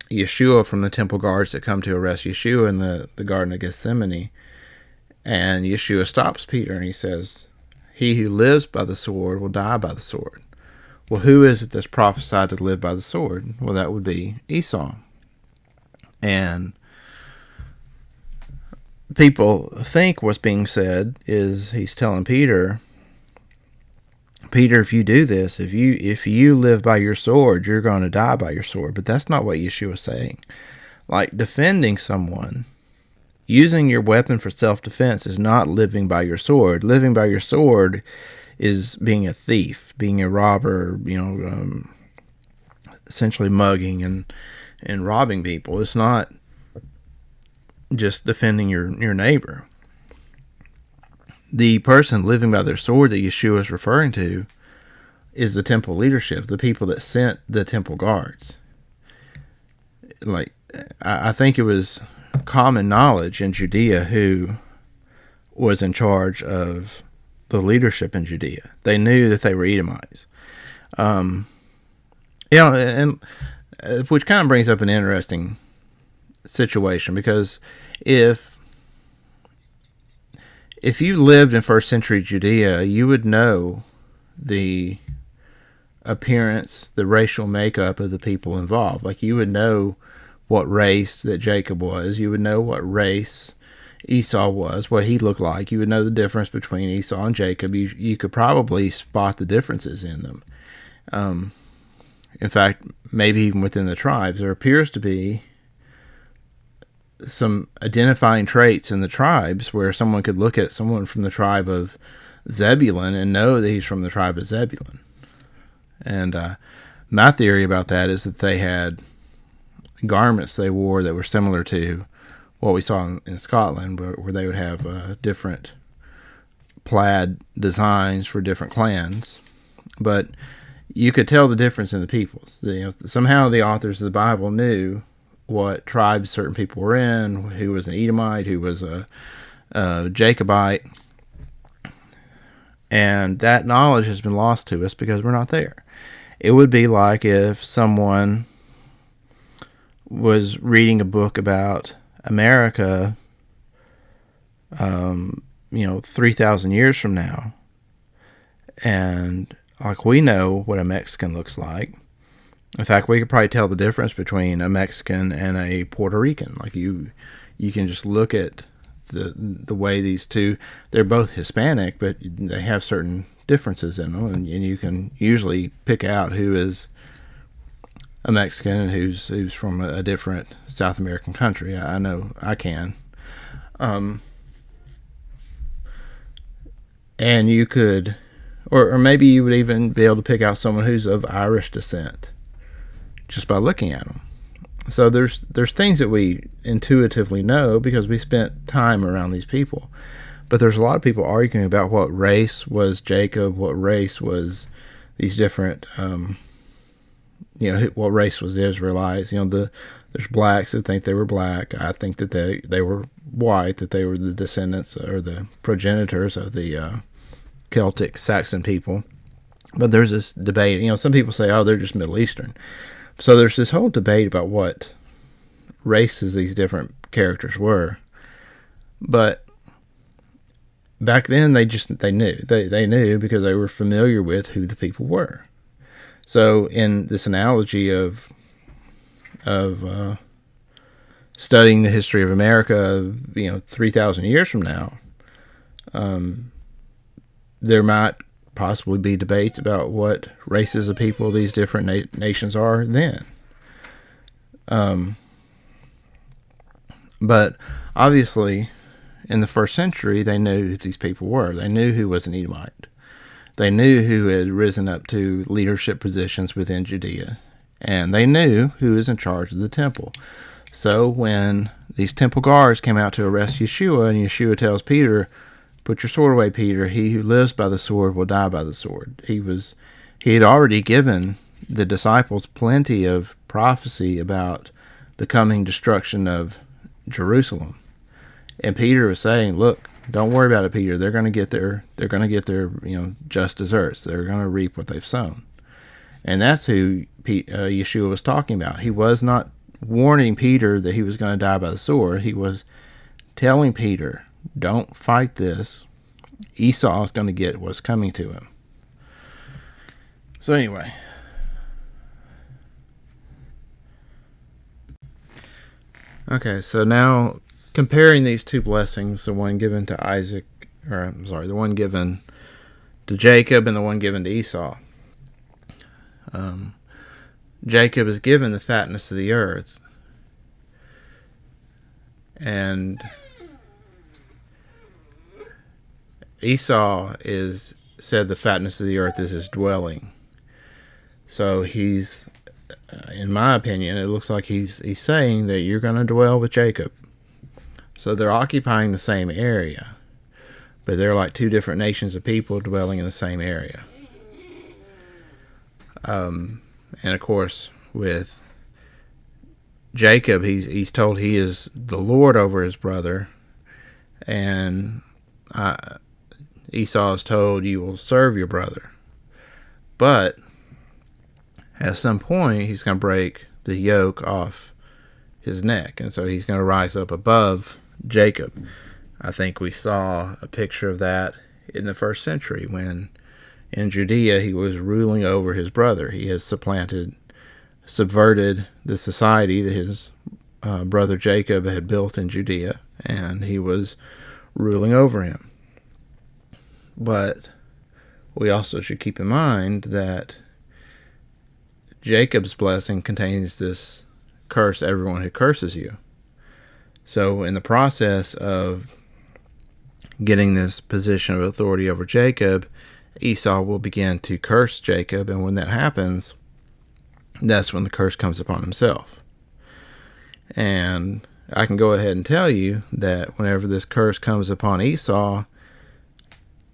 Yeshua from the temple guards that come to arrest Yeshua in the Garden of Gethsemane. And Yeshua stops Peter and he says, he who lives by the sword will die by the sword. Well, who is it that's prophesied to live by the sword? Well, that would be Esau. And people think what's being said is he's telling Peter, if you do this, if you live by your sword, you're going to die by your sword. But that's not what Yeshua is saying. Like, defending someone, using your weapon for self-defense is not living by your sword. Living by your sword is being a thief, being a robber, essentially mugging and robbing people. It's not just defending your neighbor. The person living by their sword that Yeshua is referring to is the temple leadership, the people that sent the temple guards. Like, I think it was common knowledge in Judea who was in charge of the leadership in Judea. They knew that they were Edomites. And which kind of brings up an interesting situation, because if you lived in first century Judea, you would know the appearance, the racial makeup of the people involved. Like, you would know what race that Jacob was. You would know what race Esau was, what he looked like. You would know the difference between Esau and Jacob. You could probably spot the differences in them. In fact, maybe even within the tribes, there appears to be some identifying traits in the tribes where someone could look at someone from the tribe of Zebulun and know that he's from the tribe of Zebulun. And my theory about that is that they had garments they wore that were similar to what we saw in Scotland, where they would have different plaid designs for different clans. But you could tell the difference in the peoples. Somehow the authors of the Bible knew what tribes certain people were in, who was an Edomite, who was a Jacobite. And that knowledge has been lost to us because we're not there. It would be like if someone was reading a book about America 3,000 years from now. And like, we know what a Mexican looks like. In fact, we could probably tell the difference between a Mexican and a Puerto Rican. Like, you can just look at the way these two, they're both Hispanic, but they have certain differences in them, and you can usually pick out who is a Mexican and who's from a different South American country. I know I can. And you could, or maybe you would even be able to pick out someone who's of Irish descent just by looking at them. So there's things that we intuitively know because we spent time around these people. But there's a lot of people arguing about what race was Jacob, what race was these different, what race was the Israelites. There's blacks that think they were black. I think that they were white, that they were the descendants or the progenitors of the Celtic Saxon people. But there's this debate. Some people say, oh, they're just Middle Eastern. So there's this whole debate about what races these different characters were. But back then, they knew. They knew because they were familiar with who the people were. So in this analogy of studying the history of America, 3,000 years from now, there might possibly be debates about what races of people these different nations are then. But obviously, in the first century, they knew who these people were. They knew who was an Edomite. They knew who had risen up to leadership positions within Judea. And they knew who was in charge of the temple. So when these temple guards came out to arrest Yeshua, and Yeshua tells Peter, "Put your sword away, Peter. He who lives by the sword will die by the sword." He had already given the disciples plenty of prophecy about the coming destruction of Jerusalem. And Peter was saying, "Look, don't worry about it, Peter. They're going to get their just deserts. They're going to reap what they've sown." And that's who Yeshua was talking about. He was not warning Peter that he was going to die by the sword. He was telling Peter, don't fight this. Esau is going to get what's coming to him. So anyway. Okay, so now comparing these two blessings, the one given to the one given to Jacob and the one given to Esau. Jacob is given the fatness of the earth, and Esau is said the fatness of the earth is his dwelling. So he's, in my opinion, it looks like he's saying that you're going to dwell with Jacob. So they're occupying the same area, but they're like two different nations of people dwelling in the same area. And of course, with Jacob, he's told he is the Lord over his brother, and Esau is told you will serve your brother. But at some point, he's going to break the yoke off his neck, and so he's going to rise up above Jacob. I think we saw a picture of that in the first century when in Judea he was ruling over his brother. He has subverted the society that his brother Jacob had built in Judea, and he was ruling over him. But we also should keep in mind that Jacob's blessing contains this curse everyone who curses you. So in the process of getting this position of authority over Jacob, Esau will begin to curse Jacob, and when that happens, that's when the curse comes upon himself. And I can go ahead and tell you that whenever this curse comes upon Esau,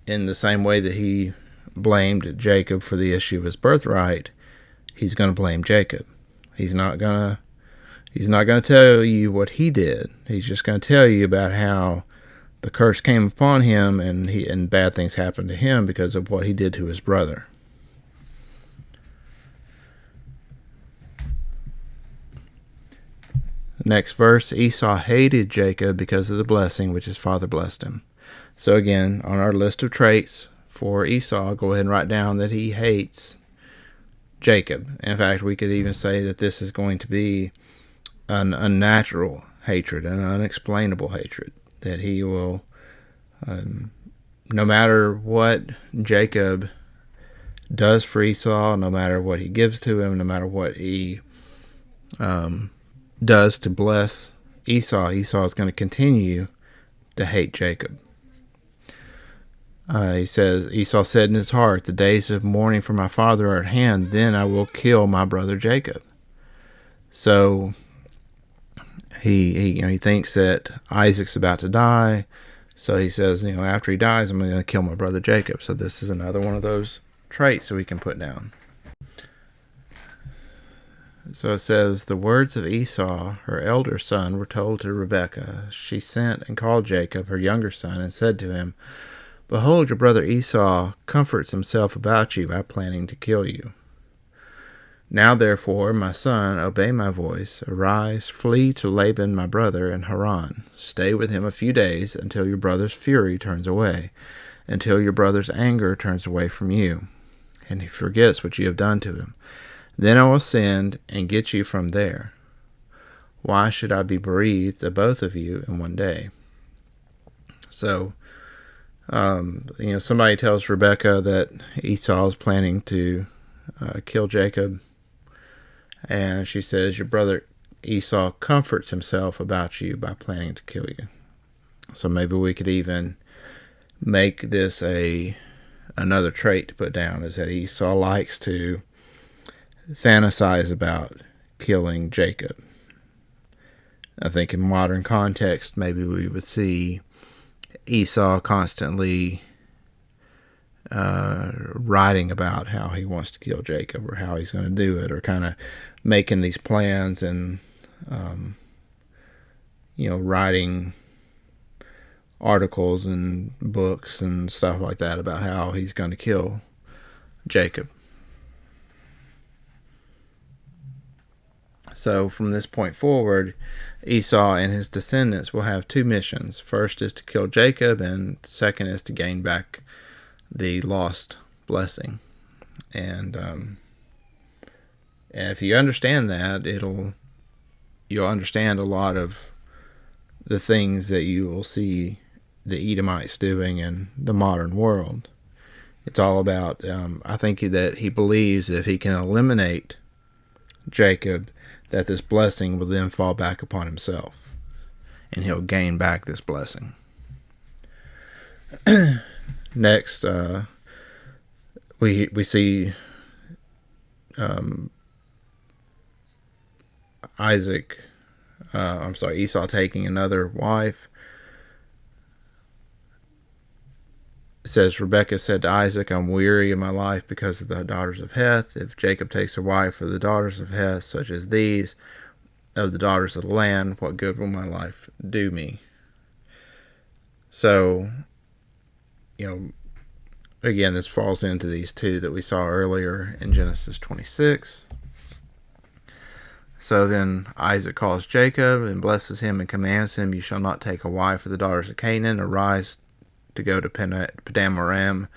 in the same way that he blamed Jacob for the issue of his birthright, he's going to blame Jacob. He's not going to tell you what he did. He's just going to tell you about how the curse came upon him and bad things happened to him because of what he did to his brother. Next verse, Esau hated Jacob because of the blessing which his father blessed him. So again, on our list of traits for Esau, go ahead and write down that he hates Jacob. In fact, we could even say that this is going to be an unnatural hatred, an unexplainable hatred, that he will, no matter what Jacob does for Esau, no matter what he gives to him, no matter what he does to bless Esau, Esau is going to continue to hate Jacob. He says, Esau said in his heart, the days of mourning for my father are at hand, then I will kill my brother Jacob. So he thinks that Isaac's about to die, so he says, after he dies, I'm going to kill my brother Jacob. So this is another one of those traits that we can put down. So it says, the words of Esau, her elder son, were told to Rebekah. She sent and called Jacob, her younger son, and said to him, behold, your brother Esau comforts himself about you by planning to kill you. Now therefore, my son, obey my voice. Arise, flee to Laban my brother in Haran. Stay with him a few days until your brother's fury turns away, until your brother's anger turns away from you, and he forgets what you have done to him. Then I will send and get you from there. Why should I be bereaved of both of you in one day? So, somebody tells Rebekah that Esau is planning to kill Jacob, and she says, your brother Esau comforts himself about you by planning to kill you. So maybe we could even make this another trait to put down, is that Esau likes to fantasize about killing Jacob. I think in modern context, maybe we would see Esau constantly writing about how he wants to kill Jacob, or how he's going to do it, or kind of making these plans and writing articles and books and stuff like that about how he's going to kill Jacob. So from this point forward, Esau and his descendants will have two missions. First is to kill Jacob, and second is to gain back the lost blessing. And if you understand that, you'll understand a lot of the things that you will see the Edomites doing in the modern world. It's all about, I think that he believes if he can eliminate Jacob, that this blessing will then fall back upon himself, and he'll gain back this blessing. Next, we see Esau taking another wife. It says, Rebekah said to Isaac, I'm weary of my life because of the daughters of Heth. If Jacob takes a wife of the daughters of Heth, such as these, of the daughters of the land, what good will my life do me? So, again, this falls into these two that we saw earlier in Genesis 26. So then Isaac calls Jacob and blesses him and commands him, you shall not take a wife of the daughters of Canaan. Arise to go to Padan Aram,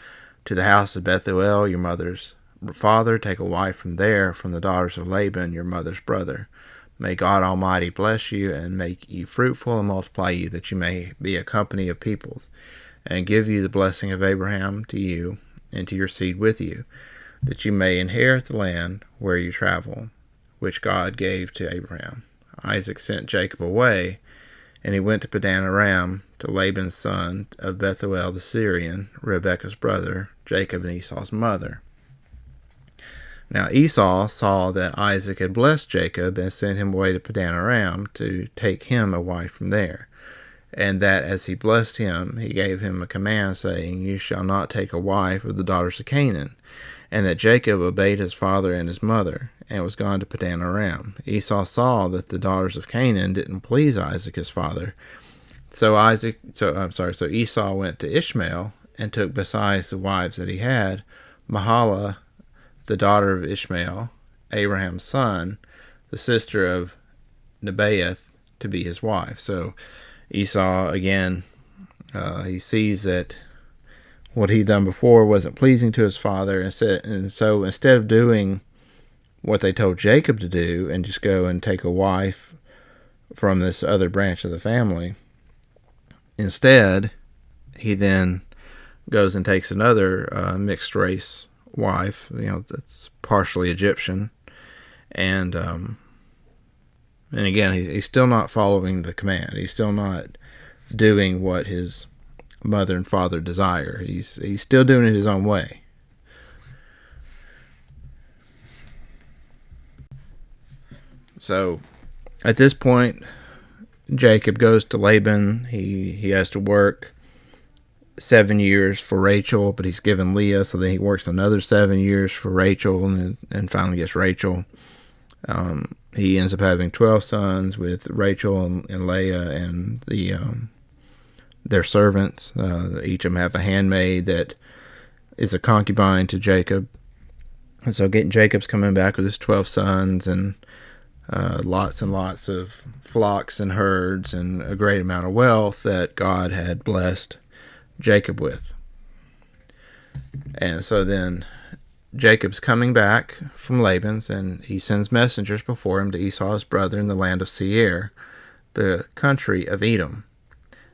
to the house of Bethuel, your mother's father. Take a wife from there, from the daughters of Laban, your mother's brother. May God Almighty bless you and make you fruitful and multiply you, that you may be a company of peoples, and give you the blessing of Abraham to you and to your seed with you, that you may inherit the land where you travel, which God gave to Abraham. Isaac sent Jacob away, and he went to Padan Aram, to Laban's son of Bethuel the Syrian, Rebekah's brother, Jacob and Esau's mother. Now Esau saw that Isaac had blessed Jacob and sent him away to Padan Aram to take him a wife from there, and that as he blessed him, he gave him a command, saying, you shall not take a wife of the daughters of Canaan, and that Jacob obeyed his father and his mother, and was gone to Padan Aram. Esau saw that the daughters of Canaan didn't please Isaac his father, so Esau went to Ishmael and took besides the wives that he had, Mahalath, the daughter of Ishmael, Abraham's son, the sister of Nebaioth, to be his wife. So Esau, again, he sees that what he'd done before wasn't pleasing to his father, and so instead of doing what they told Jacob to do and just go and take a wife from this other branch of the family, instead he then goes and takes another mixed race wife, that's partially Egyptian, and again he's still not following the command. He's still not doing what his mother and father desire. He's still doing it his own way. So at this point, Jacob goes to Laban. He has to work 7 years for Rachel, but he's given Leah, so then he works another 7 years for Rachel, and finally gets Rachel. He ends up having 12 sons with Rachel and Leah and their servants. Each of them have a handmaid that is a concubine to Jacob. And so Jacob's coming back with his 12 sons and lots and lots of flocks and herds and a great amount of wealth that God had blessed Jacob with. And so then Jacob's coming back from Laban's, and he sends messengers before him to Esau his brother in the land of Seir, the country of Edom,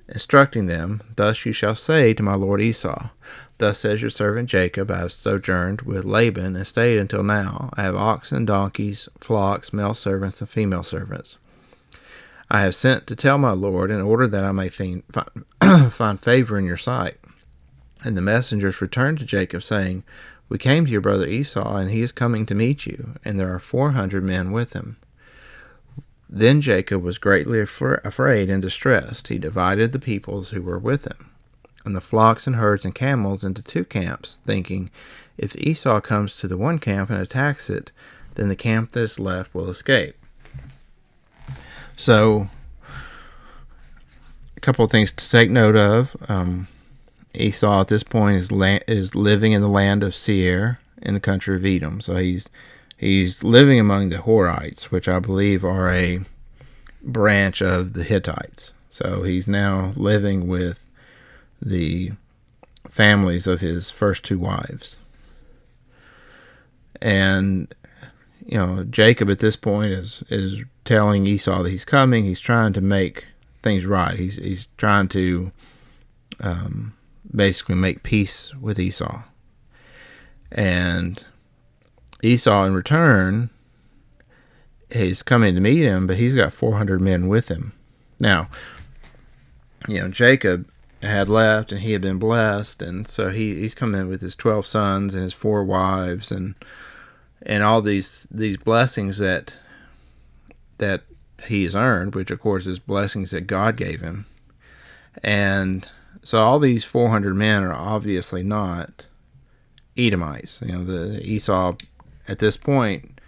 instructing them, "Thus you shall say to my lord Esau, Thus says your servant Jacob, I have sojourned with Laban and stayed until now. I have oxen, donkeys, flocks, male servants, and female servants. I have sent to tell my lord in order that I may find favor in your sight." And the messengers returned to Jacob, saying, "We came to your brother Esau, and he is coming to meet you, and there are 400 men with him." Then Jacob was greatly afraid and distressed. He divided the peoples who were with him, and the flocks and herds and camels into 2 camps, thinking, if Esau comes to the one camp and attacks it, then the camp that is left will escape. So, a couple of things to take note of. Esau at this point is living in the land of Seir in the country of Edom. So he's living among the Horites, which I believe are a branch of the Hittites. So he's now living with the families of his first 2 wives. And Jacob at this point is telling Esau that he's coming. He's trying to make things right. He's trying to basically make peace with Esau. And Esau in return is coming to meet him, but he's got 400 men with him. Now, Jacob had left and he had been blessed, and so he's come in with his 12 sons and his 4 wives and all these blessings that he has earned, which of course is blessings that God gave him. And so all these 400 men are obviously not Edomites. The Esau at this point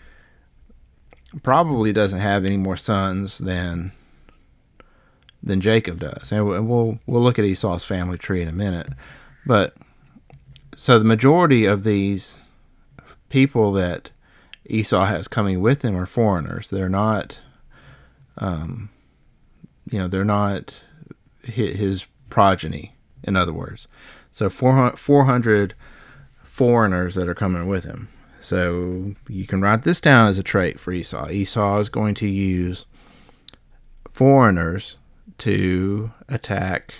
probably doesn't have any more sons than Jacob does. And we'll look at Esau's family tree in a minute. But so the majority of these people that Esau has coming with him are foreigners. They're not they're not his progeny, in other words. So 400 foreigners that are coming with him. So you can write this down as a trait for Esau. Esau is going to use foreigners to attack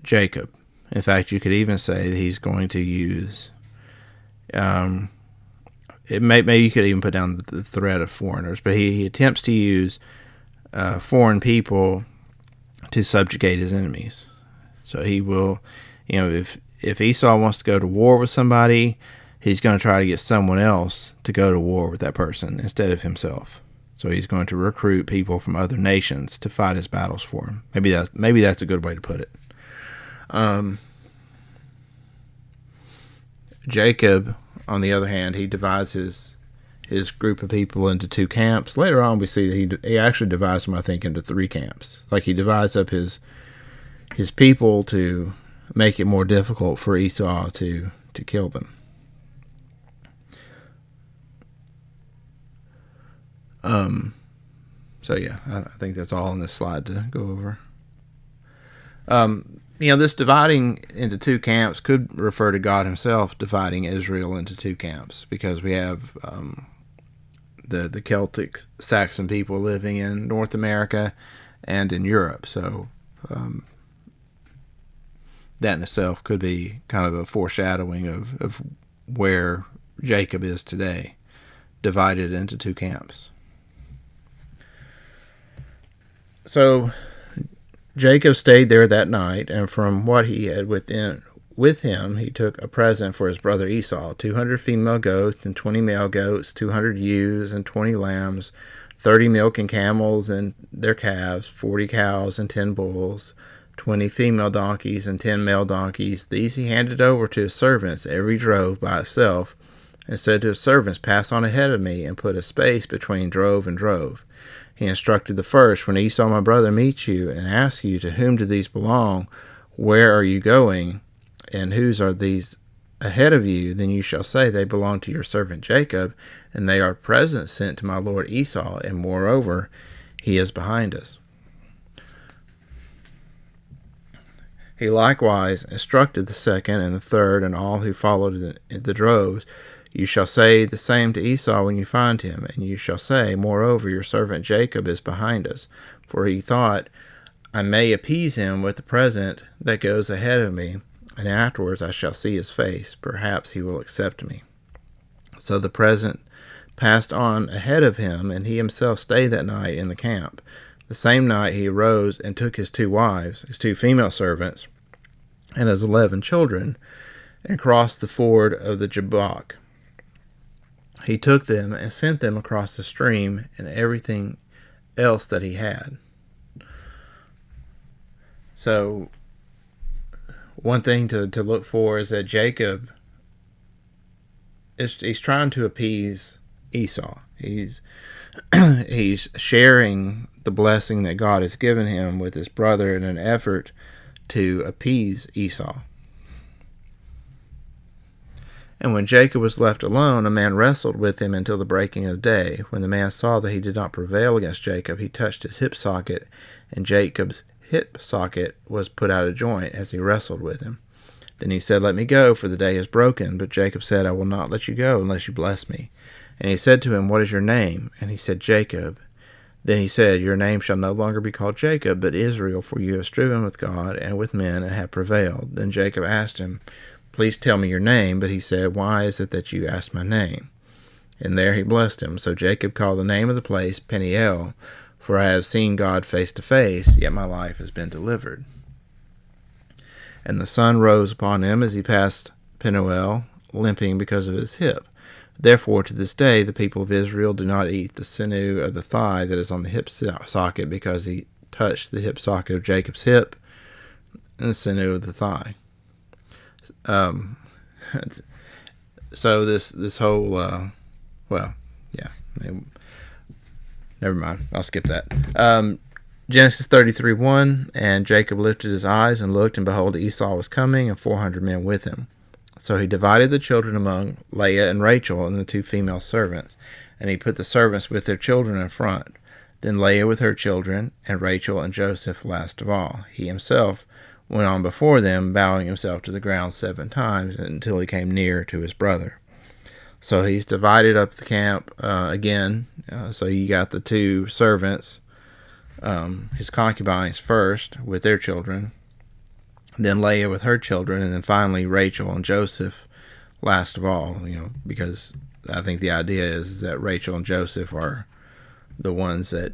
Jacob. In fact, you could even say that he's going to use maybe you could even put down the threat of foreigners, but he attempts to use foreign people to subjugate his enemies. So he will, if Esau wants to go to war with somebody, he's going to try to get someone else to go to war with that person instead of himself. So he's going to recruit people from other nations to fight his battles for him. Maybe that's a good way to put it. Jacob, on the other hand, he divides his group of people into 2 camps. Later on, we see that he actually divides them, I think, into 3 camps. Like he divides up his people to make it more difficult for Esau to kill them. So yeah, I think that's all on this slide to go over. This dividing into two camps could refer to God himself dividing Israel into two camps, because we have the Celtic Saxon people living in North America and in Europe. So that in itself could be kind of a foreshadowing of where Jacob is today, divided into two camps. So Jacob stayed there that night, and from what he had with him, he took a present for his brother Esau, 200 female goats and 20 male goats, 200 ewes and 20 lambs, 30 milk and camels and their calves, 40 cows and 10 bulls, 20 female donkeys and 10 male donkeys. These he handed over to his servants, every drove by itself, and said to his servants, "Pass on ahead of me," and put a space between drove and drove. He instructed the first, "When Esau my brother meets you and asks you, 'To whom do these belong? Where are you going? And whose are these ahead of you?' Then you shall say, 'They belong to your servant Jacob, and they are presents sent to my lord Esau, and moreover, he is behind us.'" He likewise instructed the second and the third and all who followed the droves, "You shall say the same to Esau when you find him, and you shall say, 'Moreover, your servant Jacob is behind us, for he thought, I may appease him with the present that goes ahead of me, and afterwards I shall see his face. Perhaps he will accept me.' So the present passed on ahead of him, and he himself stayed that night in the camp. The same night he arose and took his 2 wives, his 2 female servants, and his 11 children, and crossed the ford of the Jabbok. He took them and sent them across the stream and everything else that he had. So one thing to look for is that Jacob he's trying to appease Esau. He's sharing the blessing that God has given him with his brother in an effort to appease Esau. And when Jacob was left alone, a man wrestled with him until the breaking of day. When the man saw that he did not prevail against Jacob, he touched his hip socket, and Jacob's hip socket was put out of joint as he wrestled with him. Then he said, "Let me go, for the day is broken." But Jacob said, "I will not let you go unless you bless me." And he said to him, "What is your name?" And he said, "Jacob." Then he said, "Your name shall no longer be called Jacob, but Israel, for you have striven with God and with men and have prevailed." Then Jacob asked him, "Please tell me your name." But he said, "Why is it that you ask my name?" And there he blessed him. So Jacob called the name of the place Peniel, for I have seen God face to face, yet my life has been delivered. And the sun rose upon him as he passed Penuel, limping because of his hip. Therefore, to this day, the people of Israel do not eat the sinew of the thigh that is on the hip socket, because he touched the hip socket of Jacob's hip and the sinew of the thigh. So this whole, never mind. I'll skip that. Genesis 33:1, and Jacob lifted his eyes and looked, and behold, Esau was coming, and 400 men with him. So he divided the children among Leah and Rachel and the 2 female servants, and he put the servants with their children in front, then Leah with her children, and Rachel and Joseph last of all. He himself went on before them, bowing himself to the ground 7 times until he came near to his brother. So he's divided up the camp again. So you got the 2 servants, his concubines first with their children, then Leah with her children, and then finally Rachel and Joseph last of all, because I think the idea is that Rachel and Joseph are the ones that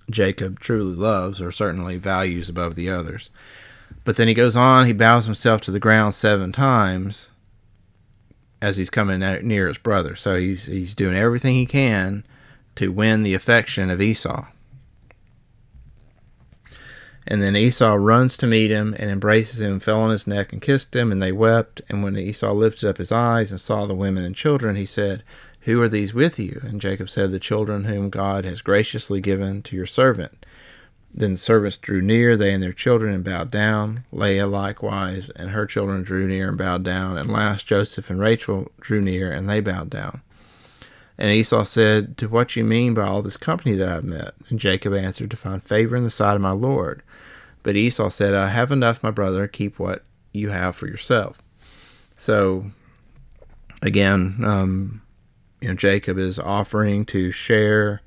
Jacob truly loves, or certainly values above the others. But then he goes on, he bows himself to the ground 7 times as he's coming near his brother. So he's doing everything he can to win the affection of Esau. And then Esau runs to meet him and embraces him, fell on his neck and kissed him, and they wept. And when Esau lifted up his eyes and saw the women and children, he said, "Who are these with you?" And Jacob said, "The children whom God has graciously given to your servant." Then the servants drew near, they and their children, and bowed down. Leah likewise and her children drew near and bowed down. And last Joseph and Rachel drew near, and they bowed down. And Esau said, "To what you mean by all this company that I've met?" And Jacob answered, "To find favor in the sight of my Lord." But Esau said, "I have enough, my brother. Keep what you have for yourself." So, again, Jacob is offering to share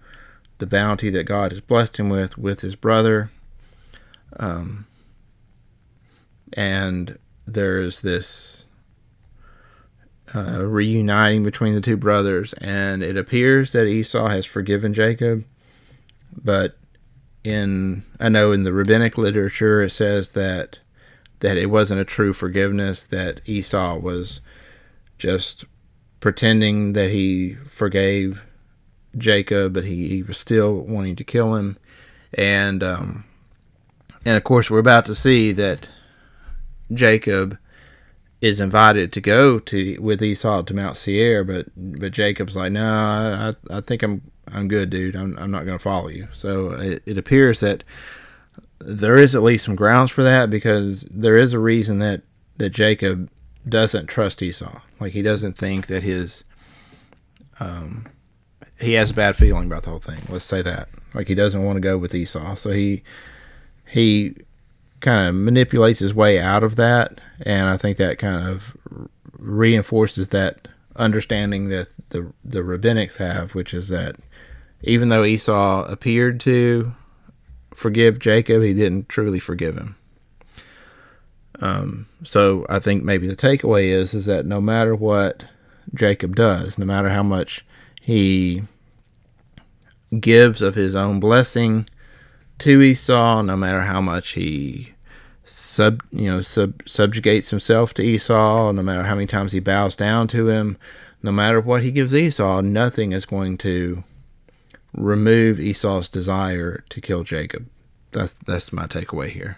the bounty that God has blessed him with his brother. And there's this reuniting between the two brothers, and it appears that Esau has forgiven Jacob, but I know in the rabbinic literature it says that it wasn't a true forgiveness, that Esau was just pretending that he forgave Jacob, but he was still wanting to kill him. And of course we're about to see that Jacob is invited to go with Esau to Mount Seir, but Jacob's like, "No, I think I'm good, dude. I'm not going to follow you." So it appears that there is at least some grounds for that, because there is a reason that Jacob doesn't trust Esau. Like, he doesn't think that he has a bad feeling about the whole thing. Let's say that. Like, he doesn't want to go with Esau. So he kind of manipulates his way out of that, and I think that kind of reinforces that understanding that the rabbinics have, which is that even though Esau appeared to forgive Jacob, he didn't truly forgive him. So I think maybe the takeaway is that no matter what Jacob does, no matter how much he gives of his own blessing to Esau, no matter how much he subjugates himself to Esau, no matter how many times he bows down to him, no matter what he gives Esau, nothing is going to remove Esau's desire to kill Jacob. That's my takeaway here.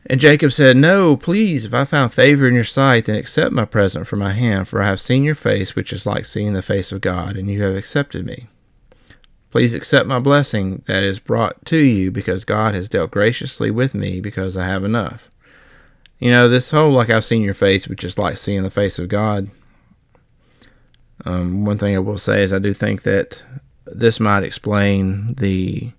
And Jacob said, "No, please, if I found favor in your sight, then accept my present from my hand, for I have seen your face, which is like seeing the face of God, and you have accepted me. Please accept my blessing that is brought to you, because God has dealt graciously with me, because I have enough." This whole, like, I've seen your face, which is like seeing the face of God. One thing I will say is I do think that this might explain the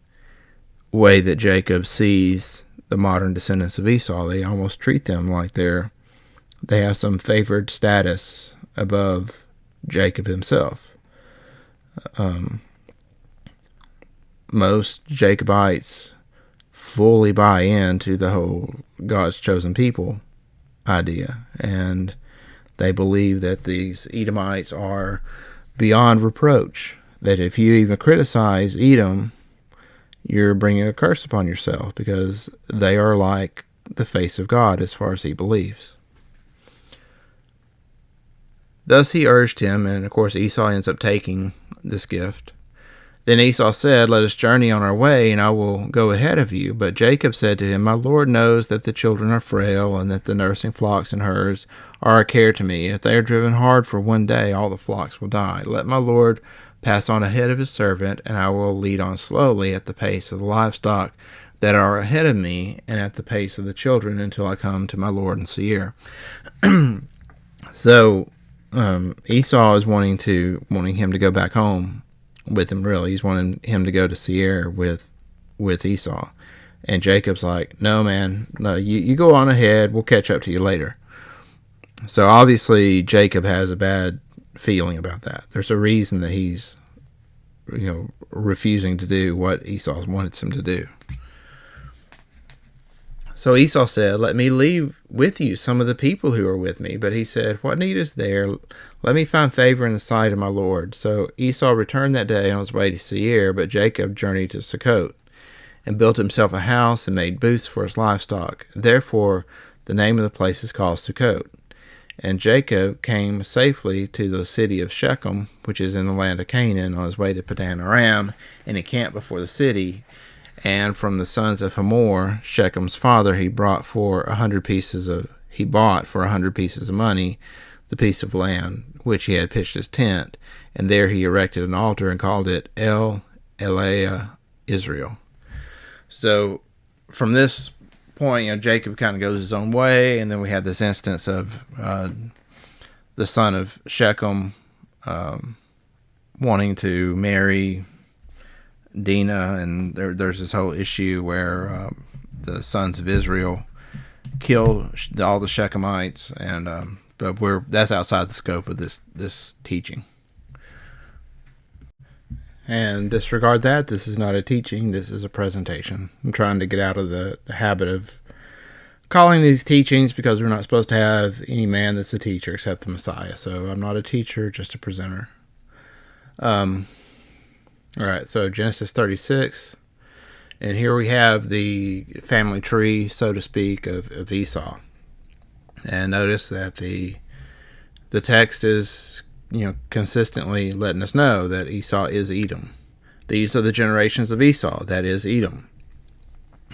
way that Jacob sees the modern descendants of Esau. They almost treat them like they have some favored status above Jacob himself. Most Jacobites fully buy into the whole God's chosen people idea, and they believe that these Edomites are beyond reproach, that if you even criticize Edom, you're bringing a curse upon yourself, because they are like the face of God as far as he believes. Thus he urged him, and of course Esau ends up taking this gift. Then Esau said, "Let us journey on our way, and I will go ahead of you." But Jacob said to him, "My Lord knows that the children are frail, and that the nursing flocks and herds are a care to me. If they are driven hard for one day, all the flocks will die. Let my Lord pass on ahead of his servant, and I will lead on slowly at the pace of the livestock that are ahead of me, and at the pace of the children, until I come to my Lord in Seir." So Esau is wanting him to go back home with him. Really, he's wanting him to go to Seir with Esau, and Jacob's like, "No, man, no, you go on ahead. We'll catch up to you later." So obviously Jacob has a bad feeling about that. There's a reason that he's refusing to do what Esau wants him to do. So Esau said, "Let me leave with you some of the people who are with me." But he said, "What need is there? Let me find favor in the sight of my Lord." So Esau returned that day on his way to Seir, but Jacob journeyed to Succoth, and built himself a house, and made booths for his livestock. Therefore the name of the place is called Succoth. And Jacob came safely to the city of Shechem, which is in the land of Canaan, on his way to Padan Aram, and he camped before the city. And from the sons of Hamor, Shechem's father, he bought for 100 pieces of money the piece of land which he had pitched his tent, and there he erected an altar and called it El Elea Israel. So from this point, Jacob kind of goes his own way, and then we have this instance of the son of Shechem wanting to marry Dinah, and there's this whole issue where the sons of Israel kill all the Shechemites, and but that's outside the scope of this teaching. And disregard that. This is not a teaching. This is a presentation. I'm trying to get out of the habit of calling these teachings, because we're not supposed to have any man that's a teacher except the Messiah. So I'm not a teacher, just a presenter. All right, so Genesis 36. And here we have the family tree, so to speak, of Esau. And notice that the text is, consistently letting us know that Esau is Edom. These are the generations of Esau, that is Edom.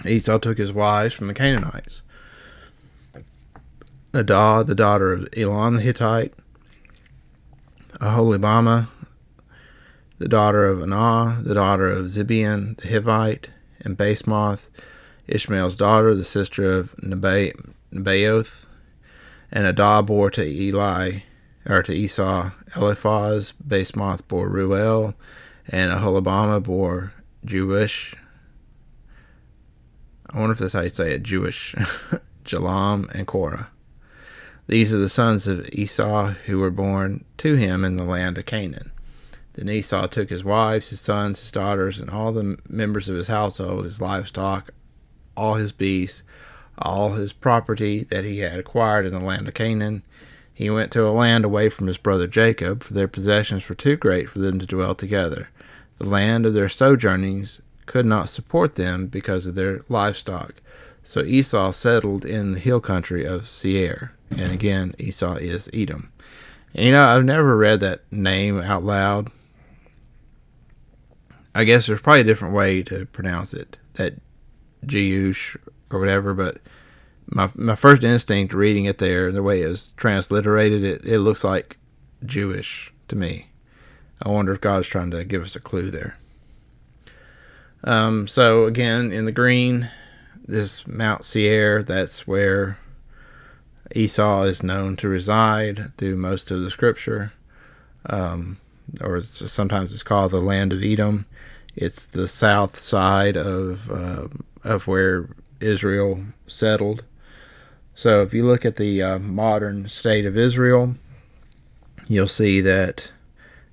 Esau took his wives from the Canaanites. Adah, the daughter of Elon the Hittite. Aholibamah, the daughter of Anah, the daughter of Zibeon the Hivite. And Basemoth, Ishmael's daughter, the sister of Nebaioth. And Adah bore to Esau Eliphaz. Basemoth bore Ruel, and Aholibamah bore Jewish. I wonder if that's how you say it, Jewish. Jalam and Korah. These are the sons of Esau who were born to him in the land of Canaan. Then Esau took his wives, his sons, his daughters, and all the members of his household, his livestock, all his beasts, all his property that he had acquired in the land of Canaan. He went to a land away from his brother Jacob, for their possessions were too great for them to dwell together. The land of their sojournings could not support them because of their livestock. So Esau settled in the hill country of Seir. And again, Esau is Edom. And I've never read that name out loud. I guess there's probably a different way to pronounce it, that Jeush or whatever, but my first instinct reading it there, the way it was transliterated, it looks like Jewish to me. I wonder if God's trying to give us a clue there. So again, in the green, this Mount Seir, that's where Esau is known to reside through most of the scripture. Or sometimes it's called the land of Edom. It's the south side of where Israel settled. So if you look at the modern state of Israel, you'll see that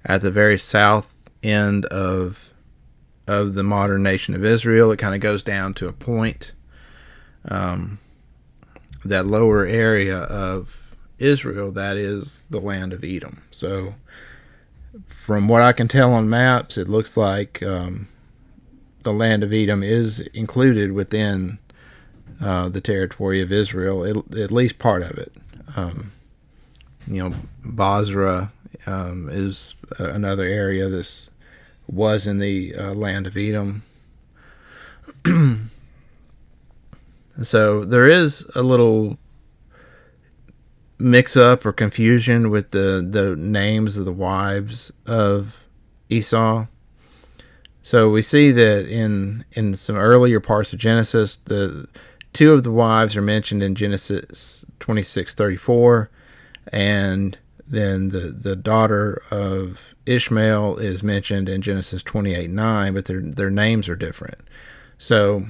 at the very south end of the modern nation of Israel, it kind of goes down to a point. That lower area of Israel, that is the land of Edom. So from what I can tell on maps, it looks like the land of Edom is included within the territory of Israel, at least part of it. Basra is another area. This was in the land of Edom. So there is a little mix-up or confusion with the names of the wives of Esau. So we see that in some earlier parts of Genesis, the two of the wives are mentioned in Genesis 26:34, and then the daughter of Ishmael is mentioned in Genesis 28:9, but their names are different. So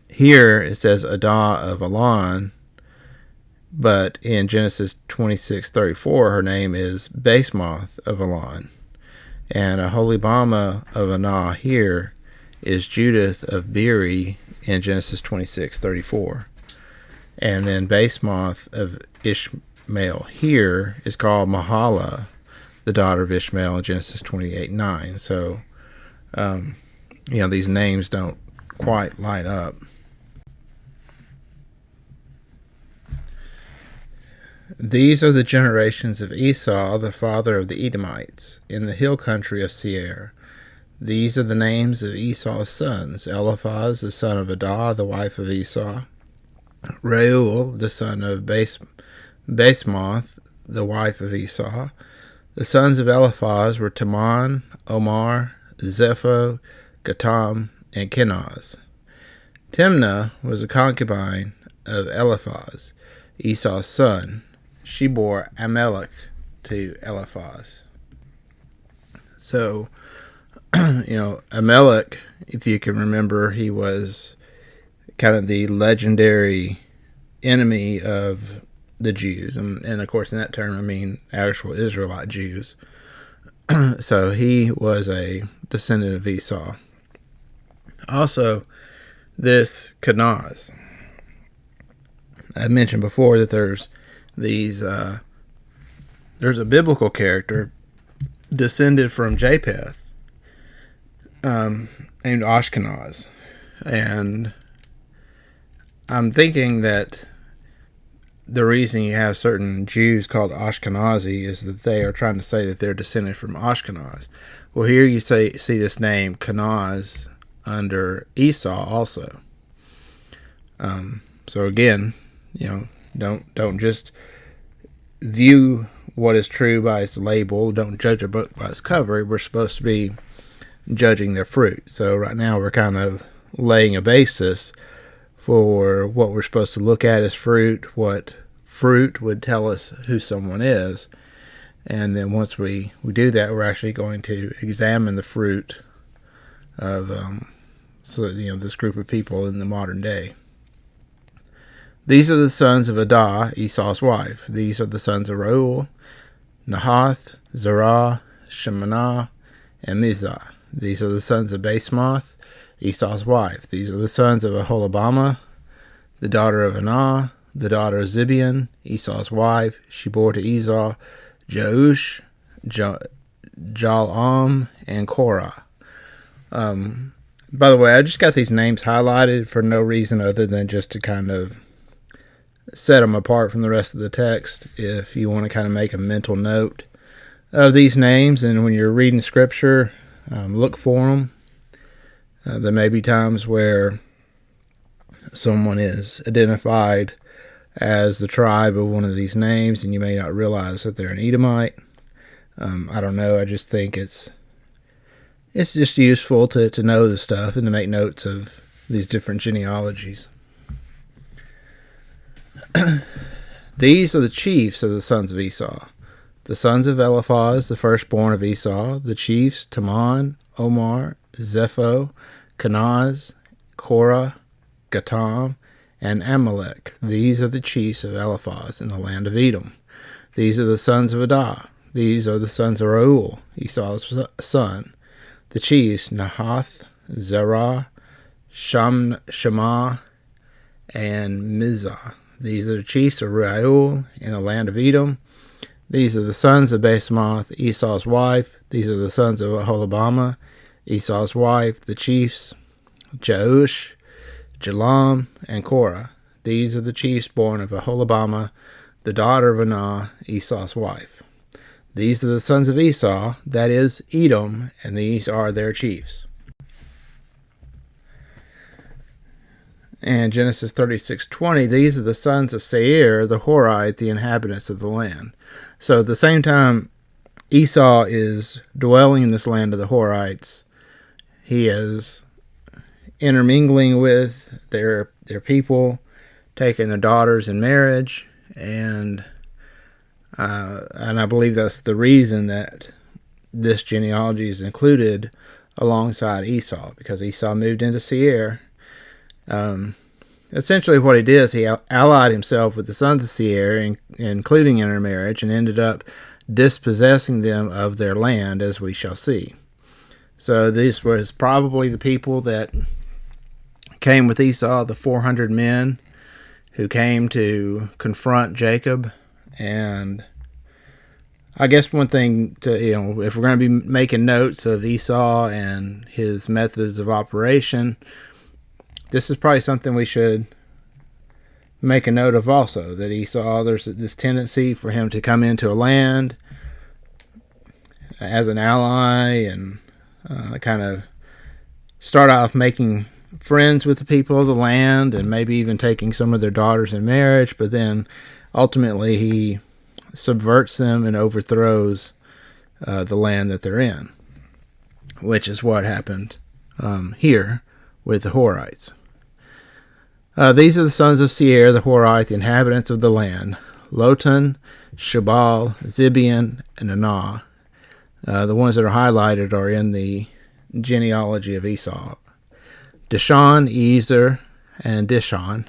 here it says Adah of Elon, but in Genesis 26:34, her name is Basemoth of Elon. And Aholibamah of Anah here is Judith of Beeri in Genesis 26:34. And then Basemoth of Ishmael here is called Mahalah, the daughter of Ishmael, in Genesis 28:9. So, these names don't quite line up. These are the generations of Esau, the father of the Edomites, in the hill country of Seir. These are the names of Esau's sons: Eliphaz, the son of Adah, the wife of Esau; Reuel, the son of Basemoth, the wife of Esau. The sons of Eliphaz were Teman, Omar, Zepho, Gatam, and Kenaz. Timnah was a concubine of Eliphaz, Esau's son. She bore Amalek to Eliphaz. So, Amalek, if you can remember, he was kind of the legendary enemy of the Jews. And of course, in that term, I mean actual Israelite Jews. So he was a descendant of Esau. Also, this Kenaz. I mentioned before that there's a biblical character descended from Japheth, named Ashkenaz. And I'm thinking that the reason you have certain Jews called Ashkenazi is that they are trying to say that they're descended from Ashkenaz. Well, here you see this name Kenaz under Esau also. So again, don't just view what is true by its label. Don't judge a book by its cover. We're supposed to be judging their fruit. So right now we're kind of laying a basis for what we're supposed to look at as fruit, what fruit would tell us who someone is. And then once we do that, we're actually going to examine the fruit of this group of people in the modern day. These are the sons of Adah, Esau's wife. These are the sons of Reuel, Nahath, Zerah, Shemanah, and Mizah. These are the sons of Basemath, Esau's wife. These are the sons of Aholibamah, the daughter of Anah, the daughter of Zibeon, Esau's wife. She bore to Esau Jeush, Jalam, and Korah. By the way, I just got these names highlighted for no reason other than just to kind of set them apart from the rest of the text. If you want to kind of make a mental note of these names, and when you're reading scripture, look for them. There may be times where someone is identified as the tribe of one of these names, and you may not realize that they're an Edomite. I don't know. I just think it's just useful to know this stuff and to make notes of these different genealogies. These are the chiefs of the sons of Esau. The sons of Eliphaz, the firstborn of Esau, the chiefs, Taman, Omar, Zepho, Kenaz, Korah, Gatam, and Amalek. These are the chiefs of Eliphaz in the land of Edom. These are the sons of Adah. These are the sons of Reuel, Esau's son. The chiefs, Nahath, Zerah, Shema, and Mizah. These are the chiefs of Reuel in the land of Edom. These are the sons of Basemath, Esau's wife. These are the sons of Aholibamah, Esau's wife. The chiefs, Jeush, Jalam, and Korah. These are the chiefs born of Aholibamah, the daughter of Anah, Esau's wife. These are the sons of Esau, that is, Edom, and these are their chiefs. And Genesis 36:20, these are the sons of Seir, the Horite, the inhabitants of the land. So at the same time Esau is dwelling in this land of the Horites, he is intermingling with their people, taking their daughters in marriage, and I believe that's the reason that this genealogy is included alongside Esau, because Esau moved into Seir. Essentially what he did is he allied himself with the sons of Seir, including intermarriage, and ended up dispossessing them of their land, as we shall see. So this was probably the people that came with Esau, the 400 men who came to confront Jacob. And I guess one thing to, if we're going to be making notes of Esau and his methods of operation, this is probably something we should make a note of also, that Esau, there's this tendency for him to come into a land as an ally and kind of start off making friends with the people of the land and maybe even taking some of their daughters in marriage, but then ultimately he subverts them and overthrows the land that they're in, which is what happened here with the Horites. These are the sons of Seir, the Horite, the inhabitants of the land: Lotan, Shobal, Zibeon, and Anah. The ones that are highlighted are in the genealogy of Esau. Dishon, Ezer, and Dishon.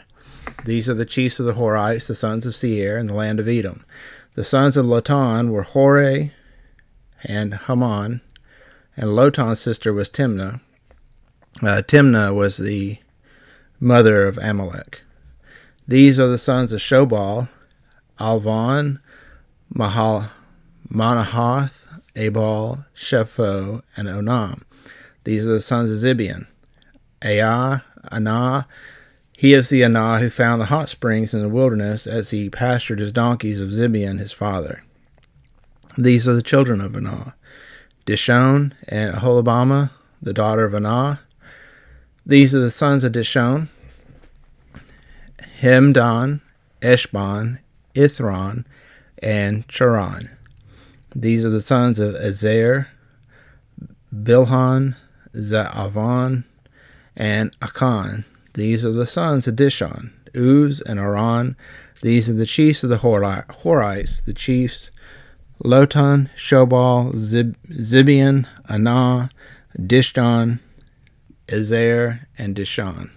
These are the chiefs of the Horites, the sons of Seir, in the land of Edom. The sons of Lotan were Hore and Haman, and Lotan's sister was Timnah. Timnah was the mother of Amalek. These are the sons of Shobal, Alvan, Manahath, Ebal, Shepho, and Onam. These are the sons of Zibeon. Anah. He is the Anah who found the hot springs in the wilderness as he pastured his donkeys of Zibeon his father. These are the children of Anah. Dishon and Aholibamah, the daughter of Anah. These are the sons of Dishon. Hemdan, Eshban, Ithron, and Charan. These are the sons of Ezer, Bilhan, Zaavan, and Akan. These are the sons of Dishon, Uz and Aran. These are the chiefs of the Horites, the chiefs Lotan, Shobal, Zibeon, Anah, Dishon, Ezer, and Dishon.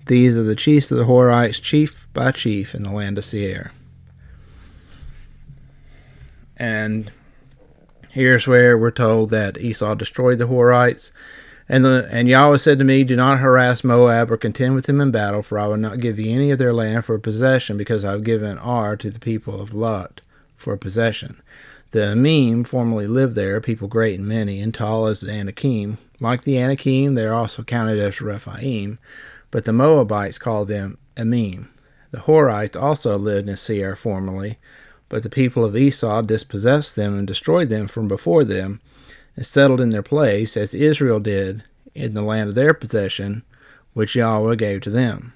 These are the chiefs of the Horites, chief by chief, in the land of Seir. And here's where we're told that Esau destroyed the Horites. And Yahweh said to me, do not harass Moab or contend with him in battle, for I will not give you any of their land for a possession, because I have given Ar to the people of Lot for a possession. The Amim formerly lived there, people great and many, and tall as the Anakim. Like the Anakim, they are also counted as Rephaim, but the Moabites called them Amim. The Horites also lived in Seir formerly, but the people of Esau dispossessed them and destroyed them from before them, and settled in their place, as Israel did in the land of their possession, which Yahweh gave to them.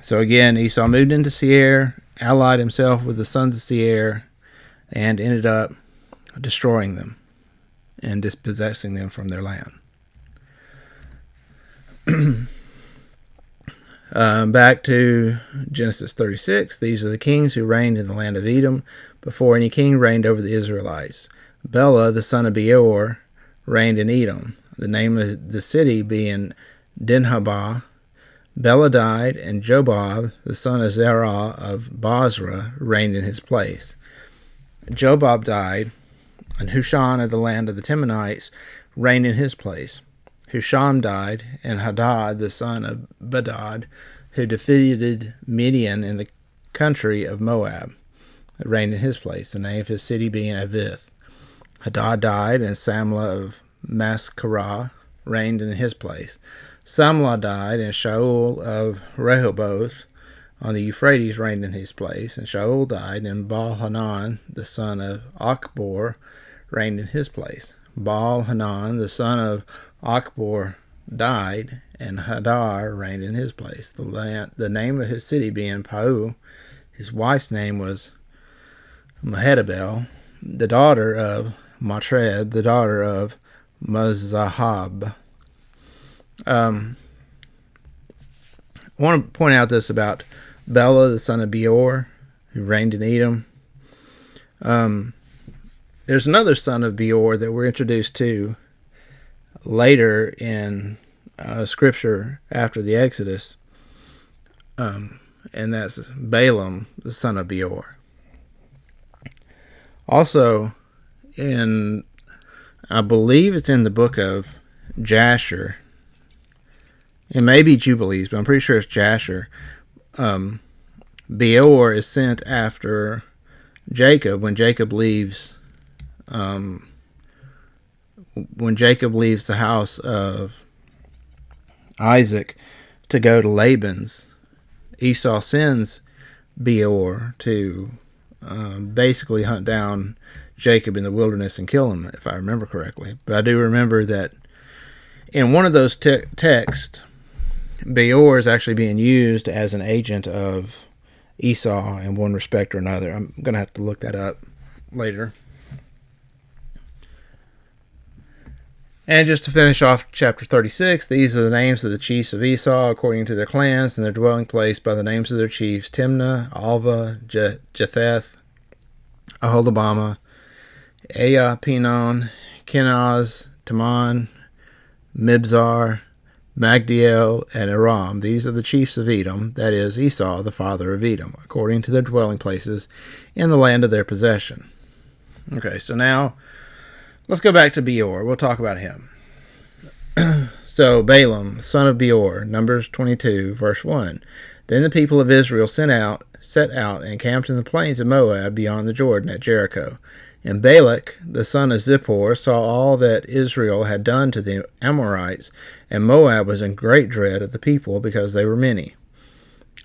So again, Esau moved into Seir, allied himself with the sons of Seir, and ended up destroying them and dispossessing them from their land. Back to Genesis 36. These are the kings who reigned in the land of Edom before any king reigned over the Israelites. Bela, the son of Beor, reigned in Edom, the name of the city being Dinhabah. Bela died, and Jobab, the son of Zerah of Basra, reigned in his place. Jobab died, and Husham of the land of the Temanites reigned in his place. Husham died, and Hadad, the son of Badad, who defeated Midian in the country of Moab, reigned in his place, the name of his city being Avith. Hadad died, and Samlah of Maskarah reigned in his place. Samlah died, and Shaul of Rehoboth on the Euphrates reigned in his place. And Shaul died, and Baal-Hanan, the son of Achbor, reigned in his place. Baal-Hanan, the son of Achbor, died, and Hadar reigned in his place. The name of his city being Pau. His wife's name was Mehetabel, the daughter of Matred, the daughter of Mazahab. I want to point out this about Bela, the son of Beor, who reigned in Edom. There's another son of Beor that we're introduced to later in Scripture after the Exodus, and that's Balaam, the son of Beor. Also, I believe it's in the book of Jasher. It may be Jubilees, but I'm pretty sure it's Jasher. Beor is sent after Jacob when Jacob leaves. When Jacob leaves the house of Isaac to go to Laban's, Esau sends Beor to basically hunt down Jacob in the wilderness and kill him, if I remember correctly. But I do remember that in one of those texts, Beor is actually being used as an agent of Esau in one respect or another. I'm going to have to look that up later. And just to finish off chapter 36, these are the names of the chiefs of Esau according to their clans and their dwelling place by the names of their chiefs: Timnah, Alva, Jetheth, Aholibamah, Aya, Pinon, Kenaz, Taman, Mibzar, Magdiel, and Aram. These are the chiefs of Edom, that is, Esau, the father of Edom, according to their dwelling places in the land of their possession. Okay, so now let's go back to Beor. We'll talk about him. So Balaam, son of Beor, Numbers 22, verse 1. Then the people of Israel set out and camped in the plains of Moab beyond the Jordan at Jericho. And Balak, the son of Zippor, saw all that Israel had done to the Amorites, and Moab was in great dread of the people because they were many.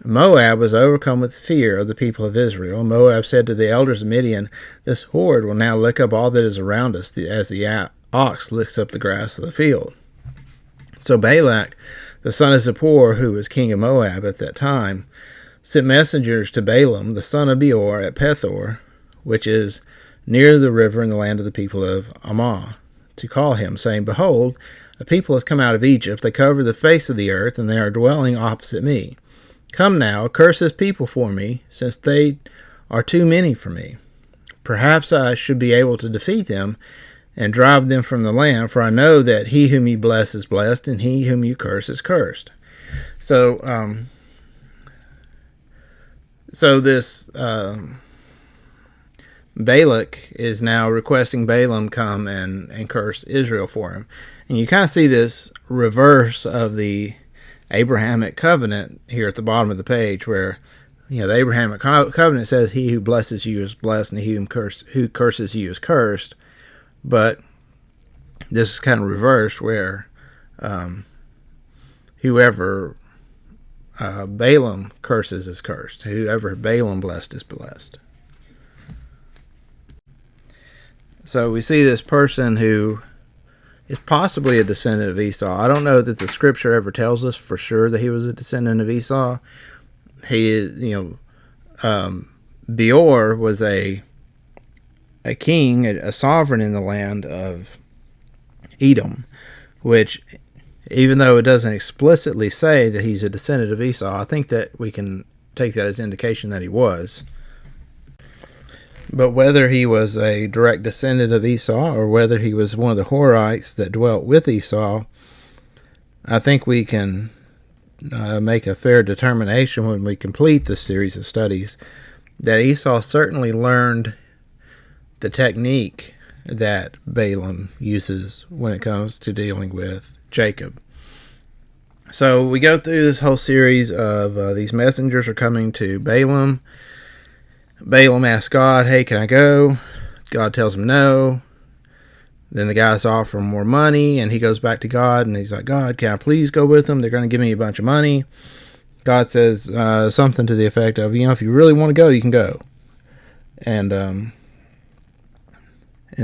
Moab was overcome with fear of the people of Israel. Moab said to the elders of Midian, "This horde will now lick up all that is around us, as the ox licks up the grass of the field." So Balak, the son of Zippor, who was king of Moab at that time, sent messengers to Balaam, the son of Beor, at Pethor, which is near the river in the land of the people of Ammah, to call him, saying, "Behold, a people has come out of Egypt. They cover the face of the earth, and they are dwelling opposite me. Come now, curse this people for me, since they are too many for me. Perhaps I should be able to defeat them and drive them from the land, for I know that he whom you bless is blessed, and he whom you curse is cursed." So this Balak is now requesting Balaam come and curse Israel for him. And you kind of see this reverse of the Abrahamic covenant here at the bottom of the page, where the Abrahamic covenant says, "He who blesses you is blessed, and he who curses you is cursed." But this is kind of reversed, where whoever Balaam curses is cursed. Whoever Balaam blessed is blessed. So we see this person who is possibly a descendant of Esau. I don't know that the scripture ever tells us for sure that he was a descendant of Esau. He is, Beor was a king, a sovereign in the land of Edom, which, even though it doesn't explicitly say that he's a descendant of Esau, I think that we can take that as indication that he was. But whether he was a direct descendant of Esau or whether he was one of the Horites that dwelt with Esau, I think we can make a fair determination when we complete this series of studies that Esau certainly learned the technique that Balaam uses when it comes to dealing with Jacob. So we go through this whole series of these messengers are coming to Balaam. Balaam asks God, "Hey, can I go?" God tells him no. Then the guys offer him more money, and he goes back to God, and he's like, "God, can I please go with them? They're going to give me a bunch of money." God says something to the effect of, "If you really want to go, you can go." And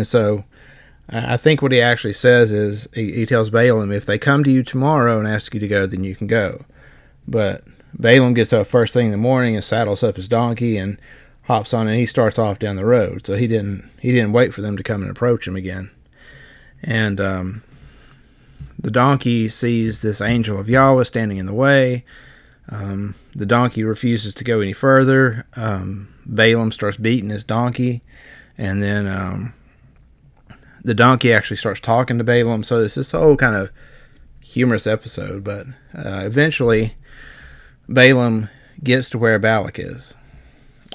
so I think what he actually says is, he tells Balaam, "If they come to you tomorrow and ask you to go, then you can go." But Balaam gets up first thing in the morning and saddles up his donkey and hops on, and he starts off down the road. So he didn't wait for them to come and approach him again. And the donkey sees this angel of Yahweh standing in the way. The donkey refuses to go any further. Balaam starts beating his donkey, and then the donkey actually starts talking to Balaam. So it's this whole kind of humorous episode. But eventually Balaam gets to where Balak is.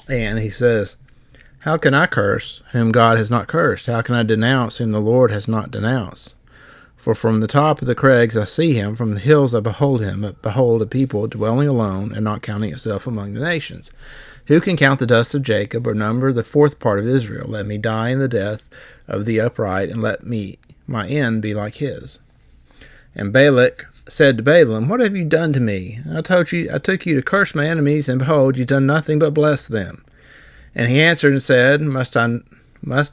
And he says, "How can I curse whom God has not cursed? How can I denounce whom the Lord has not denounced? For from the top of the crags I see him, from the hills I behold him. But behold, a people dwelling alone and not counting itself among the nations. Who can count the dust of Jacob or number the fourth part of Israel? Let me die in the death of the upright, and let my end be like his." And Balak said to Balaam, "What have you done to me? I took you to curse my enemies, and behold, you've done nothing but bless them." And he answered and said, Must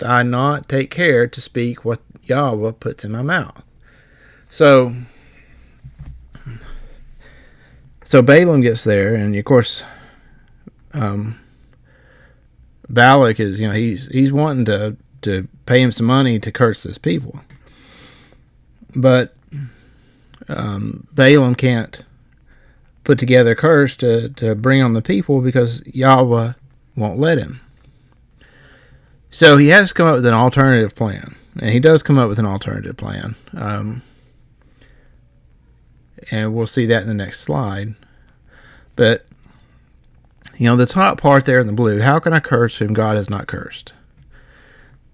I not take care to speak what Yahweh puts in my mouth?" So Balaam gets there, and of course, Balak is, he's wanting to pay him some money to curse this people. But Balaam can't put together a curse to bring on the people because Yahweh won't let him. So he has to come up with an alternative plan. And he does come up with an alternative plan. And we'll see that in the next slide. But, the top part there in the blue, how can I curse whom God has not cursed?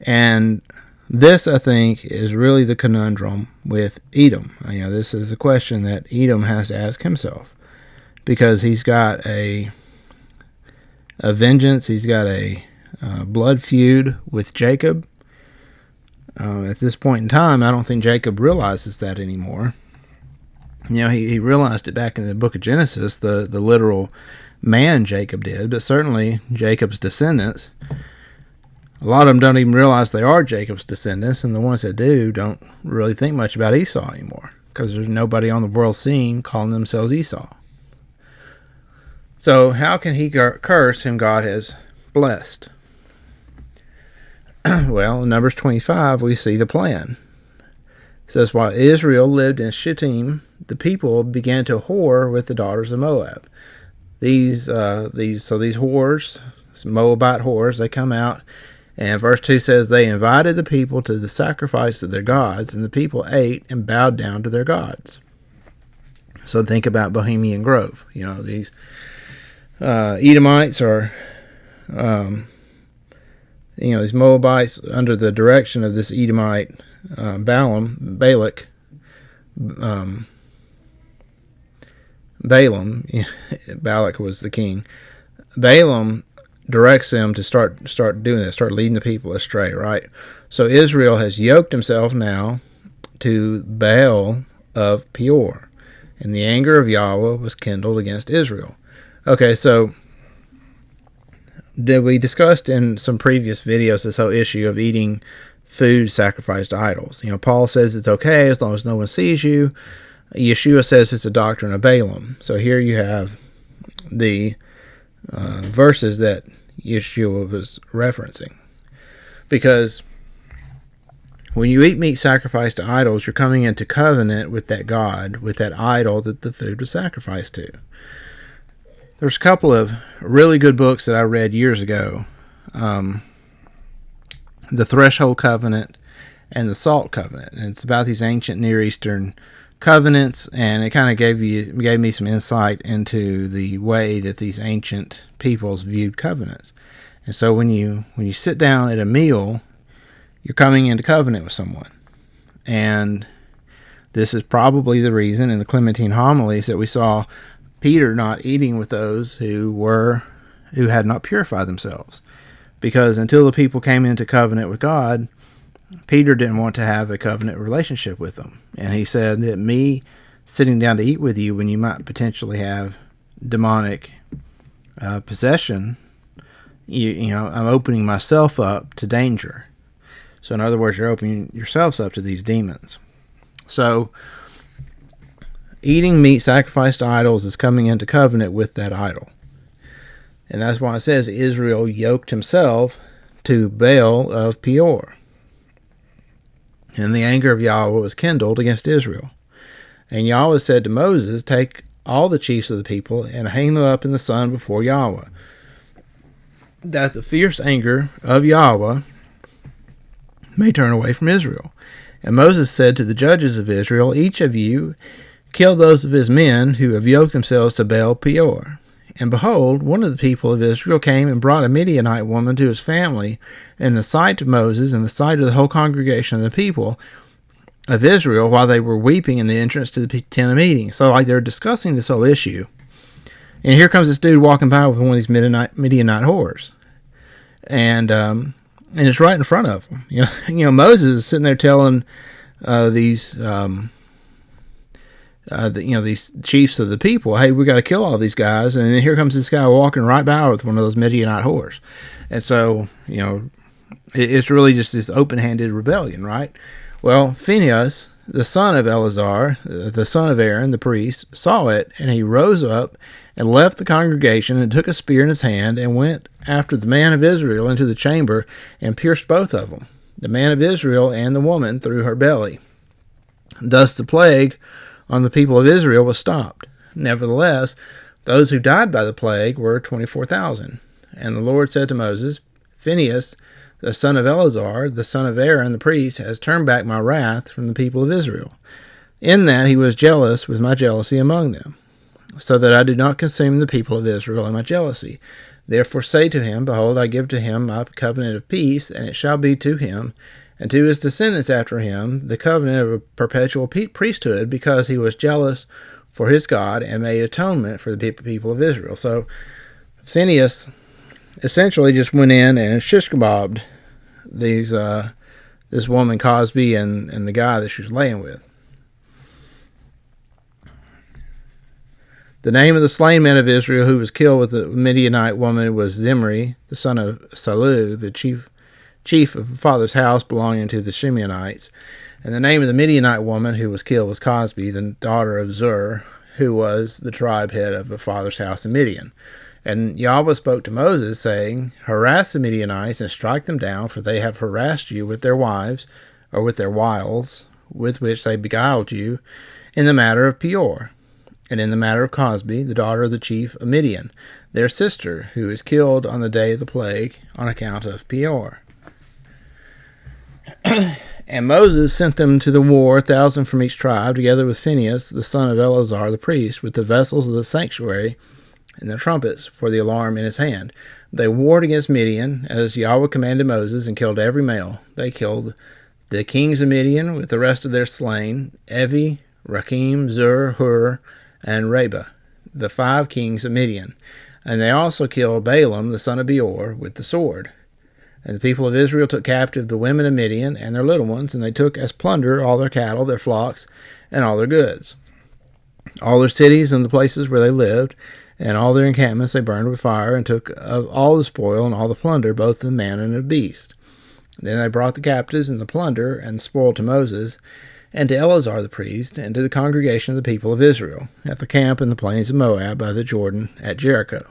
And this, I think, is really the conundrum with Edom. This is a question that Edom has to ask himself. Because he's got a vengeance, he's got a blood feud with Jacob. At this point in time, I don't think Jacob realizes that anymore. He realized it back in the book of Genesis, the literal man Jacob did, but certainly Jacob's descendants, a lot of them don't even realize they are Jacob's descendants, and the ones that do don't really think much about Esau anymore, because there's nobody on the world scene calling themselves Esau. So how can he curse whom God has blessed? Well, in Numbers 25, we see the plan. It says, while Israel lived in Shechem, the people began to whore with the daughters of Moab. These whores, Moabite whores, they come out, and verse 2 says, they invited the people to the sacrifice of their gods, and the people ate and bowed down to their gods. So think about Bohemian Grove. These Edomites are, these Moabites under the direction of this Edomite Balaam, Balak, Balaam, Balak was the king. Balaam directs them to start doing this, start leading the people astray, right? So Israel has yoked himself now to Baal of Peor, and the anger of Yahweh was kindled against Israel. Okay, so we discussed in some previous videos this whole issue of eating food sacrificed to idols. Paul says it's okay as long as no one sees you. Yeshua says it's a doctrine of Balaam. So here you have the verses that Yeshua was referencing. Because when you eat meat sacrificed to idols, you're coming into covenant with that God, with that idol that the food was sacrificed to. There's a couple of really good books that I read years ago. The Threshold Covenant and the Salt Covenant. And it's about these ancient Near Eastern covenants, and it kind of gave me some insight into the way that these ancient peoples viewed covenants. And so when you sit down at a meal, you're coming into covenant with someone. And this is probably the reason in the Clementine homilies that we saw Peter not eating with those who had not purified themselves. Because until the people came into covenant with God, Peter didn't want to have a covenant relationship with them. And he said that me sitting down to eat with you when you might potentially have demonic possession, I'm opening myself up to danger. So in other words, you're opening yourselves up to these demons. So eating meat sacrificed to idols is coming into covenant with that idol. And that's why it says Israel yoked himself to Baal of Peor. And the anger of Yahweh was kindled against Israel. And Yahweh said to Moses, take all the chiefs of the people and hang them up in the sun before Yahweh, that the fierce anger of Yahweh may turn away from Israel. And Moses said to the judges of Israel, each of you kill those of his men who have yoked themselves to Baal Peor. And behold, one of the people of Israel came and brought a Midianite woman to his family in the sight of Moses and the sight of the whole congregation of the people of Israel while they were weeping in the entrance to the tent of meeting. So they're discussing this whole issue. And here comes this dude walking by with one of these Midianite whores. And it's right in front of them. Moses is sitting there telling these chiefs of the people, hey, we got to kill all these guys. And then here comes this guy walking right by with one of those Midianite whores. And so, it's really just this open-handed rebellion, right? Well, Phinehas, the son of Eleazar, the son of Aaron, the priest, saw it, and he rose up and left the congregation and took a spear in his hand and went after the man of Israel into the chamber and pierced both of them, the man of Israel and the woman, through her belly. Thus the plague on the people of Israel was stopped. Nevertheless, those who died by the plague were 24,000. And the Lord said to Moses, Phinehas, the son of Eleazar, the son of Aaron the priest, has turned back my wrath from the people of Israel, in that he was jealous with my jealousy among them, so that I did not consume the people of Israel in my jealousy. Therefore say to him, Behold, I give to him my covenant of peace, and it shall be to him, and to his descendants after him, the covenant of a perpetual priesthood, because he was jealous for his God and made atonement for the people of Israel. So Phinehas essentially just went in and shish kebabbed this woman Cosby and the guy that she was laying with. The name of the slain man of Israel who was killed with the Midianite woman was Zimri, the son of Salu, the chief of the father's house belonging to the Shimeites. And the name of the Midianite woman who was killed was Cosby, the daughter of Zur, who was the tribe head of the father's house in Midian. And Yahweh spoke to Moses, saying, Harass the Midianites and strike them down, for they have harassed you with their wives, or with their wiles, with which they beguiled you, in the matter of Peor, and in the matter of Cosby, the daughter of the chief of Midian, their sister, who was killed on the day of the plague on account of Peor. And Moses sent them to the war, 1,000 from each tribe, together with Phinehas, the son of Eleazar the priest, with the vessels of the sanctuary and the trumpets for the alarm in his hand. They warred against Midian, as Yahweh commanded Moses, and killed every male. They killed the kings of Midian with the rest of their slain, Evi, Rakim, Zur, Hur, and Reba, the 5 kings of Midian. And they also killed Balaam, the son of Beor, with the sword. And the people of Israel took captive the women of Midian and their little ones, and they took as plunder all their cattle, their flocks, and all their goods, all their cities and the places where they lived, and all their encampments they burned with fire, and took of all the spoil and all the plunder, both of man and of beast. Then they brought the captives and the plunder and the spoil to Moses, and to Eleazar the priest, and to the congregation of the people of Israel, at the camp in the plains of Moab by the Jordan at Jericho.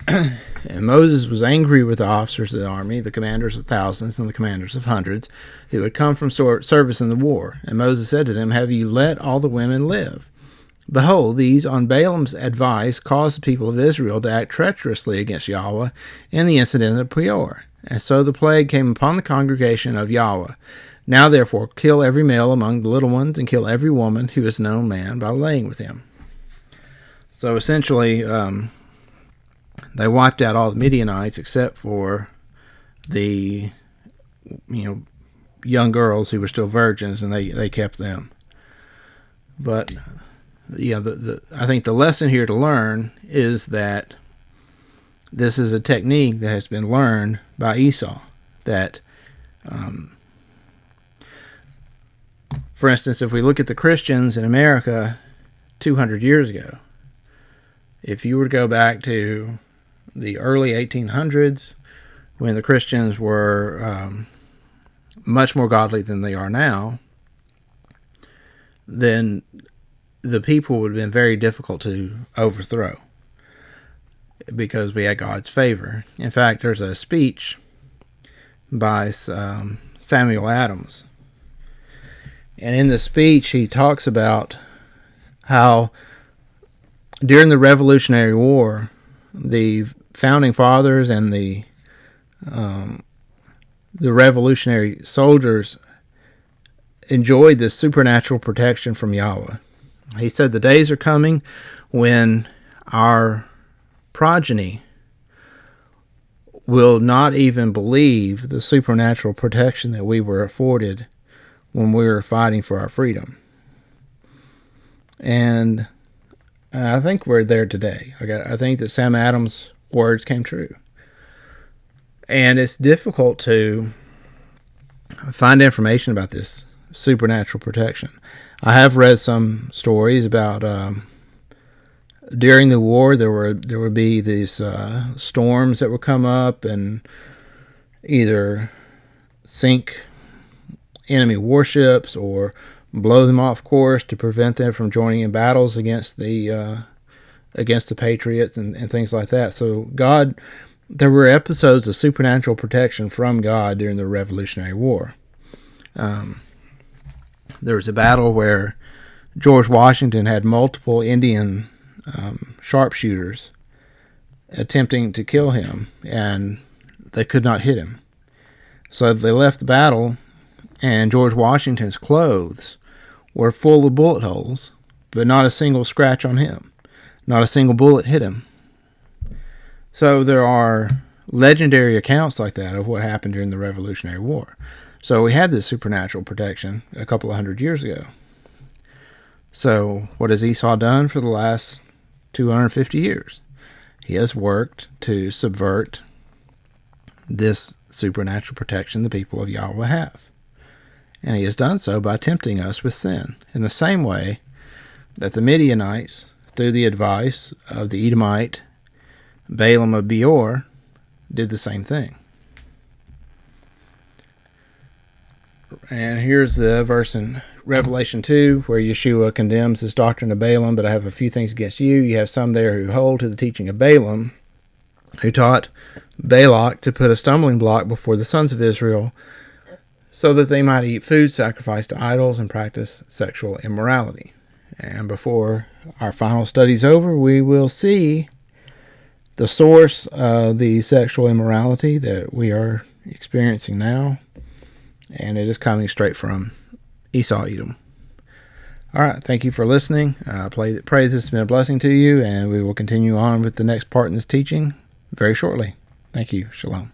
And Moses was angry with the officers of the army, the commanders of thousands and the commanders of hundreds, who had come from service in the war. And Moses said to them, Have you let all the women live? Behold, these, on Balaam's advice, caused the people of Israel to act treacherously against Yahweh in the incident of Peor. And so the plague came upon the congregation of Yahweh. Now therefore kill every male among the little ones, and kill every woman who is known man by laying with him. So essentially, they wiped out all the Midianites except for the young girls who were still virgins, and they kept them. But I think the lesson here to learn is that this is a technique that has been learned by Esau. That, for instance, if we look at the Christians in America 200 years ago, if you were to go back to the early 1800s, when the Christians were much more godly than they are now, then the people would have been very difficult to overthrow because we had God's favor. In fact, there's a speech by Samuel Adams, and in the speech he talks about how during the Revolutionary War, the founding fathers and the revolutionary soldiers enjoyed this supernatural protection from Yahweh. He said, the days are coming when our progeny will not even believe the supernatural protection that we were afforded when we were fighting for our freedom. And I think we're there today. I think that Sam Adams' words came true. And it's difficult to find information about this supernatural protection. I have read some stories about during the war there would be these storms that would come up and either sink enemy warships or blow them off course to prevent them from joining in battles against the Patriots and things like that. So there were episodes of supernatural protection from God during the Revolutionary War. There was a battle where George Washington had multiple Indian sharpshooters attempting to kill him, and they could not hit him. So they left the battle, and George Washington's clothes were full of bullet holes, but not a single scratch on him. Not a single bullet hit him. So there are legendary accounts like that of what happened during the Revolutionary War. So we had this supernatural protection a couple of hundred years ago. So what has Esau done for the last 250 years? He has worked to subvert this supernatural protection the people of Yahweh have. And he has done so by tempting us with sin, in the same way that the Midianites, through the advice of the Edomite Balaam of Beor, did the same thing. And here's the verse in Revelation 2 where Yeshua condemns this doctrine of Balaam. But I have a few things against you. You have some there who hold to the teaching of Balaam, who taught Balak to put a stumbling block before the sons of Israel, so that they might eat food sacrificed to idols and practice sexual immorality. And before our final study's over, we will see the source of the sexual immorality that we are experiencing now. And it is coming straight from Esau, Edom. All right, thank you for listening. Pray this has been a blessing to you, and we will continue on with the next part in this teaching very shortly. Thank you. Shalom.